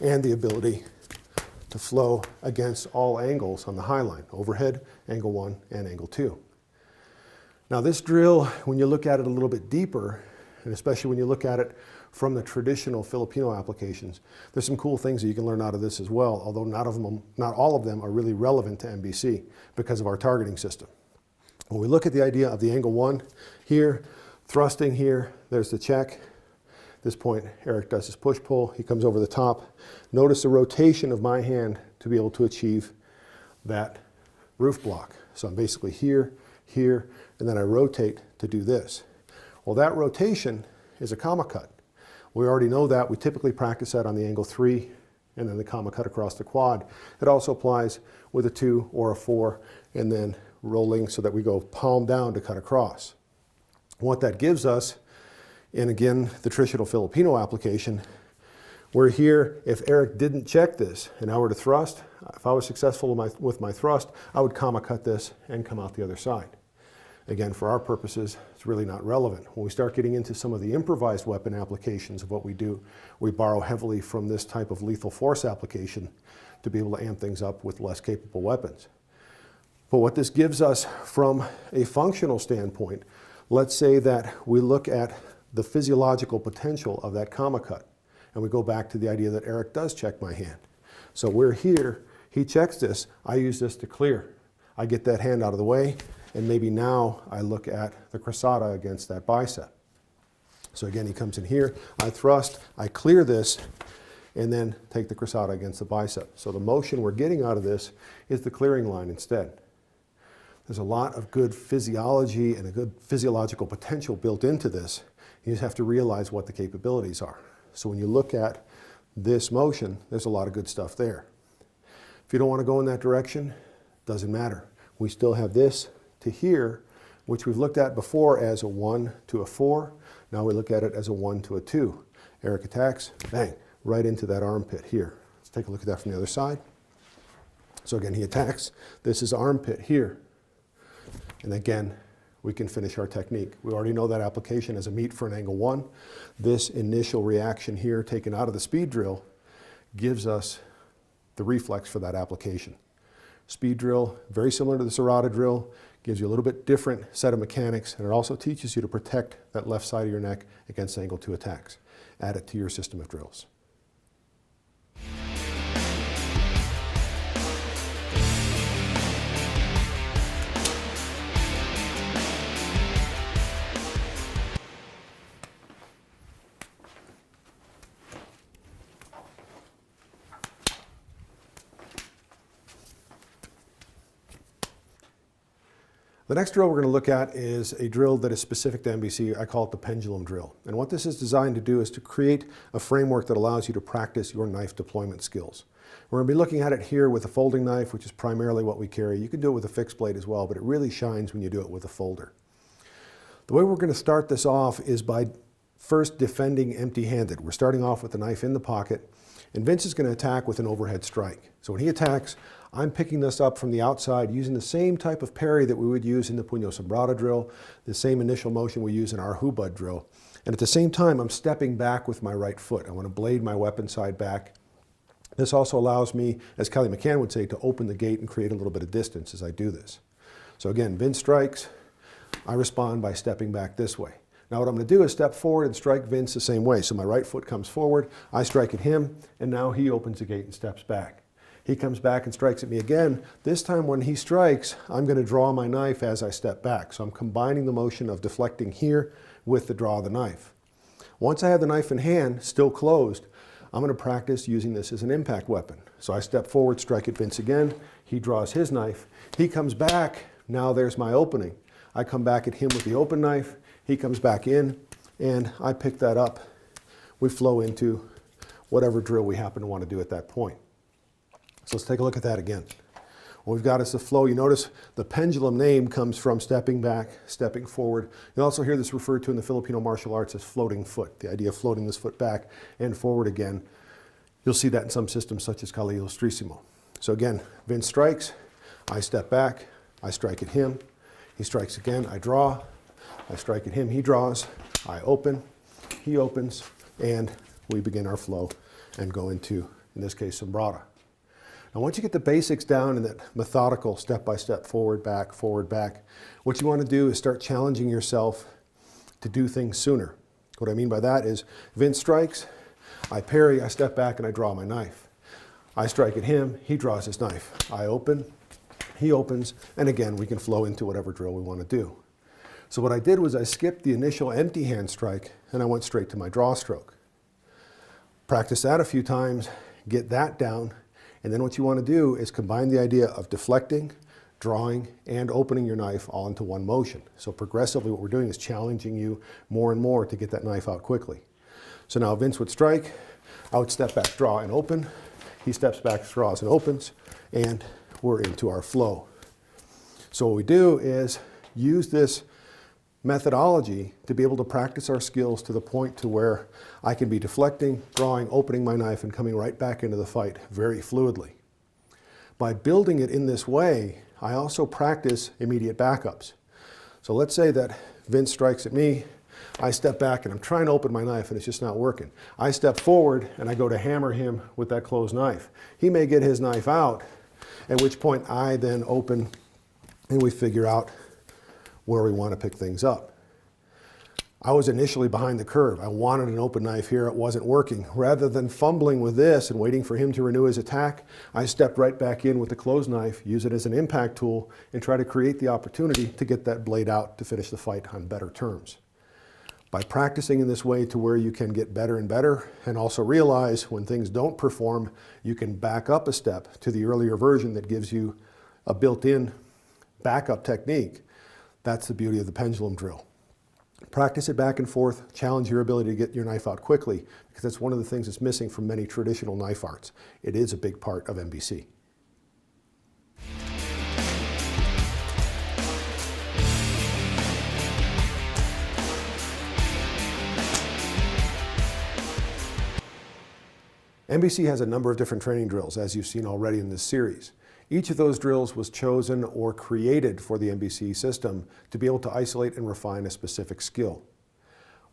and the ability to flow against all angles on the high line, overhead, angle 1, and angle 2. Now this drill, when you look at it a little bit deeper, and especially when you look at it from the traditional Filipino applications, there's some cool things that you can learn out of this as well, although not all of them are really relevant to MBC because of our targeting system. When we look at the idea of the angle 1 here, thrusting here, there's the check. At this point, Eric does his push-pull, he comes over the top. Notice the rotation of my hand to be able to achieve that roof block. So I'm basically here, here, and then I rotate to do this. Well, that rotation is a comma cut. We already know that. We typically practice that on the angle 3 and then the comma cut across the quad. It also applies with a 2 or a 4 and then rolling so that we go palm down to cut across. What that gives us, and again, the traditional Filipino application, we're here, if Eric didn't check this and I were to thrust, if I was successful with my thrust, I would comma cut this and come out the other side. Again, for our purposes, it's really not relevant. When we start getting into some of the improvised weapon applications of what we do, we borrow heavily from this type of lethal force application to be able to amp things up with less capable weapons. But what this gives us from a functional standpoint, let's say that we look at the physiological potential of that comma cut. and we go back to the idea that Eric does check my hand. So we're here, he checks this, I use this to clear. I get that hand out of the way, and maybe now I look at the Serrata against that bicep. So again, he comes in here, I thrust, I clear this, and then take the Serrata against the bicep. So the motion we're getting out of this is the clearing line instead. There's a lot of good physiology and a good physiological potential built into this. You just have to realize what the capabilities are. So when you look at this motion, there's a lot of good stuff there. If you don't want to go in that direction, doesn't matter. We still have this to here, which we've looked at before as a 1 to a 4. Now we look at it as a 1 to a 2. Eric attacks, bang, right into that armpit here. Let's take a look at that from the other side. So again, he attacks. This is armpit here. And again, we can finish our technique. We already know that application as a meet for an angle 1. This initial reaction here taken out of the speed drill gives us the reflex for that application. Speed drill, very similar to the Serrata drill, gives you a little bit different set of mechanics, and it also teaches you to protect that left side of your neck against angle 2 attacks. Add it to your system of drills. The next drill we're going to look at is a drill that is specific to NBC. I call it the pendulum drill. And what this is designed to do is to create a framework that allows you to practice your knife deployment skills. We're going to be looking at it here with a folding knife, which is primarily what we carry. You can do it with a fixed blade as well, but it really shines when you do it with a folder. The way we're going to start this off is by first defending empty-handed. We're starting off with the knife in the pocket, and Vince is going to attack with an overhead strike. So when he attacks, I'm picking this up from the outside using the same type of parry that we would use in the Punyo Sombrata drill, the same initial motion we use in our Hubud drill. And at the same time, I'm stepping back with my right foot. I want to blade my weapon side back. This also allows me, as Kelly McCann would say, to open the gate and create a little bit of distance as I do this. So again, Vince strikes, I respond by stepping back this way. Now what I'm going to do is step forward and strike Vince the same way. So my right foot comes forward, I strike at him, and now he opens the gate and steps back. He comes back and strikes at me again. This time when he strikes, I'm going to draw my knife as I step back. So I'm combining the motion of deflecting here with the draw of the knife. Once I have the knife in hand, still closed, I'm going to practice using this as an impact weapon. So I step forward, strike at Vince again. He draws his knife. He comes back. Now there's my opening. I come back at him with the open knife. He comes back in, and I pick that up. We flow into whatever drill we happen to want to do at that point. So let's take a look at that again. What we've got is the flow. You notice the pendulum name comes from stepping back, stepping forward. You also hear this referred to in the Filipino martial arts as floating foot, the idea of floating this foot back and forward again. You'll see that in some systems such as Kali Illustrissimo. So again, Vince strikes, I step back, I strike at him, he strikes again, I draw, I strike at him, he draws, I open, he opens, and we begin our flow and go into, in this case, Sombrata. Now once you get the basics down in that methodical step-by-step forward, back, what you want to do is start challenging yourself to do things sooner. What I mean by that is Vince strikes, I parry, I step back, and I draw my knife. I strike at him, he draws his knife. I open, he opens, and again we can flow into whatever drill we want to do. So what I did was I skipped the initial empty hand strike and I went straight to my draw stroke. Practice that a few times, get that down, and then what you want to do is combine the idea of deflecting, drawing, and opening your knife all into one motion. So progressively what we're doing is challenging you more and more to get that knife out quickly. So now Vince would strike, I would step back, draw, and open. He steps back, draws, and opens, and we're into our flow. So what we do is use this methodology to be able to practice our skills to the point to where I can be deflecting, drawing, opening my knife, and coming right back into the fight very fluidly. By building it in this way, I also practice immediate backups. So let's say that Vince strikes at me, I step back and I'm trying to open my knife and it's just not working. I step forward and I go to hammer him with that closed knife. He may get his knife out, at which point I then open and we figure out where we want to pick things up. I was initially behind the curve. I wanted an open knife here, it wasn't working. Rather than fumbling with this and waiting for him to renew his attack, I stepped right back in with the closed knife, use it as an impact tool, and try to create the opportunity to get that blade out to finish the fight on better terms. By practicing in this way to where you can get better and better, and also realize when things don't perform, you can back up a step to the earlier version that gives you a built-in backup technique. That's the beauty of the pendulum drill. Practice it back and forth, challenge your ability to get your knife out quickly, because that's one of the things that's missing from many traditional knife arts. It is a big part of MBC. MBC has a number of different training drills, as you've seen already in this series. Each of those drills was chosen or created for the MBC system to be able to isolate and refine a specific skill.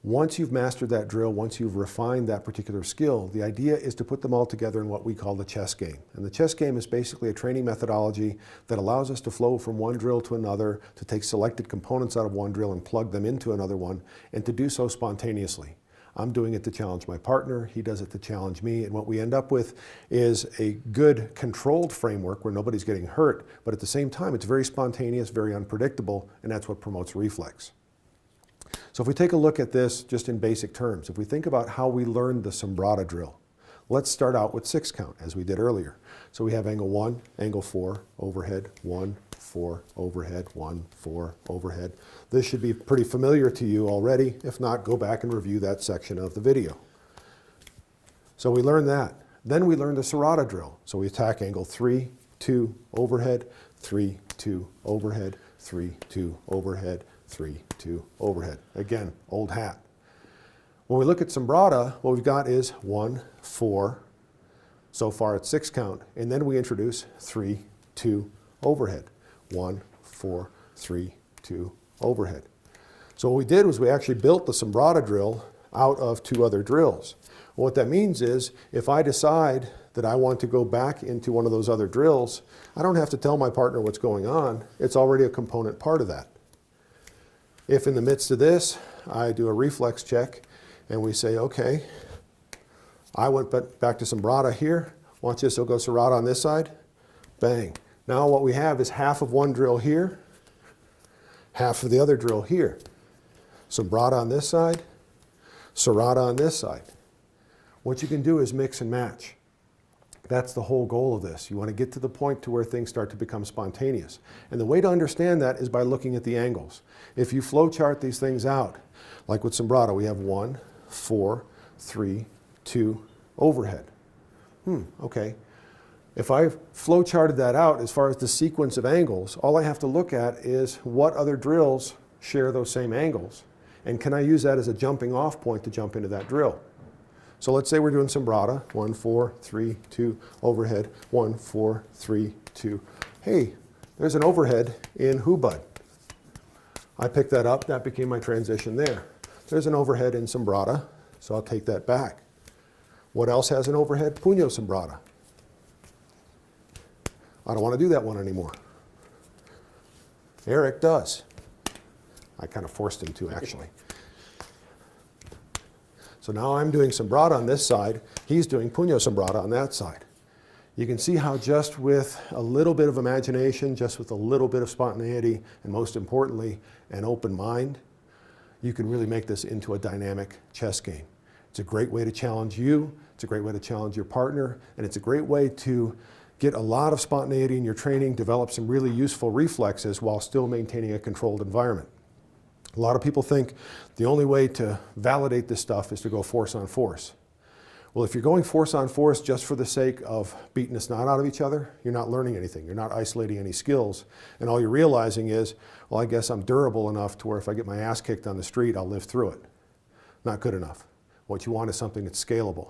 Once you've mastered that drill, once you've refined that particular skill, the idea is to put them all together in what we call the chess game. And the chess game is basically a training methodology that allows us to flow from one drill to another, to take selected components out of one drill and plug them into another one, and to do so spontaneously. I'm doing it to challenge my partner, he does it to challenge me, and what we end up with is a good controlled framework where nobody's getting hurt, but at the same time it's very spontaneous, very unpredictable, and that's what promotes reflex. So if we take a look at this just in basic terms, if we think about how we learned the Sombrata drill, let's start out with 6 count as we did earlier. So we have angle 1, angle 4, overhead, 1, 4, overhead, 1, 4, overhead. This should be pretty familiar to you already. If not, go back and review that section of the video. So we learned that. Then we learned the Serrata drill. So we attack angle 3, 2, overhead, 3, 2, overhead, 3, 2, overhead, 3, 2, overhead. Again, old hat. When we look at Sombrata, what we've got is 1, 4, so far it's 6 count, and then we introduce 3, 2, overhead. 1, 4, 3, 2, overhead. So what we did was we actually built the Sombrata drill out of 2 other drills. What that means is if I decide that I want to go back into one of those other drills, I don't have to tell my partner what's going on. It's already a component part of that. If in the midst of this, I do a reflex check and we say, okay, I went back to Sombrata here. Watch this, I'll go Serrata on this side. Bang. Now what we have is half of one drill here, half of the other drill here. Sombrata on this side, Serrata on this side. What you can do is mix and match. That's the whole goal of this. You want to get to the point to where things start to become spontaneous. And the way to understand that is by looking at the angles. If you flow chart these things out, like with Sombrata, we have 1, 4, 3, 2, overhead. Okay. If I've flow charted that out as far as the sequence of angles, all I have to look at is what other drills share those same angles. And can I use that as a jumping off point to jump into that drill? So let's say we're doing Sombrata, 1, 4, 3, 2, overhead, 1, 4, 3, 2. Hey, there's an overhead in Hubud. I picked that up, that became my transition there. There's an overhead in Sombrata, so I'll take that back. What else has an overhead? Punyo Sombrata. I don't want to do that one anymore. Eric does. I kind of forced him to, actually. So now I'm doing Sombrata on this side. He's doing Punyo Sombrata on that side. You can see how just with a little bit of imagination, just with a little bit of spontaneity, and most importantly, an open mind, you can really make this into a dynamic chess game. It's a great way to challenge you. It's a great way to challenge your partner. And it's a great way to get a lot of spontaneity in your training, develop some really useful reflexes while still maintaining a controlled environment. A lot of people think the only way to validate this stuff is to go force on force. Well, if you're going force on force just for the sake of beating the snot out of each other, you're not learning anything. You're not isolating any skills. And all you're realizing is, well, I guess I'm durable enough to where if I get my ass kicked on the street, I'll live through it. Not good enough. What you want is something that's scalable.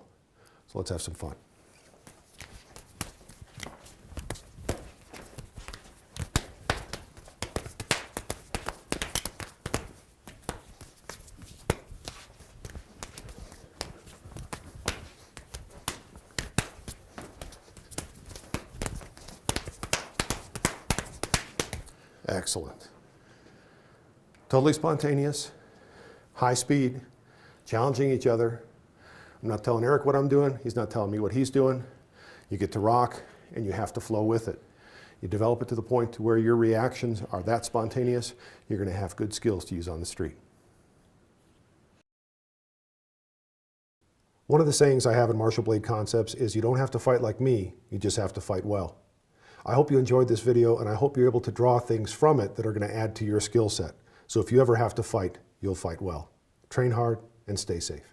So let's have some fun. Excellent. Totally spontaneous, high speed, challenging each other. I'm not telling Eric what I'm doing. He's not telling me what he's doing. You get to rock and you have to flow with it. You develop it to the point to where your reactions are that spontaneous, you're going to have good skills to use on the street. One of the sayings I have in Martial Blade Concepts is you don't have to fight like me, you just have to fight well. I hope you enjoyed this video, and I hope you're able to draw things from it that are going to add to your skill set. So if you ever have to fight, you'll fight well. Train hard and stay safe.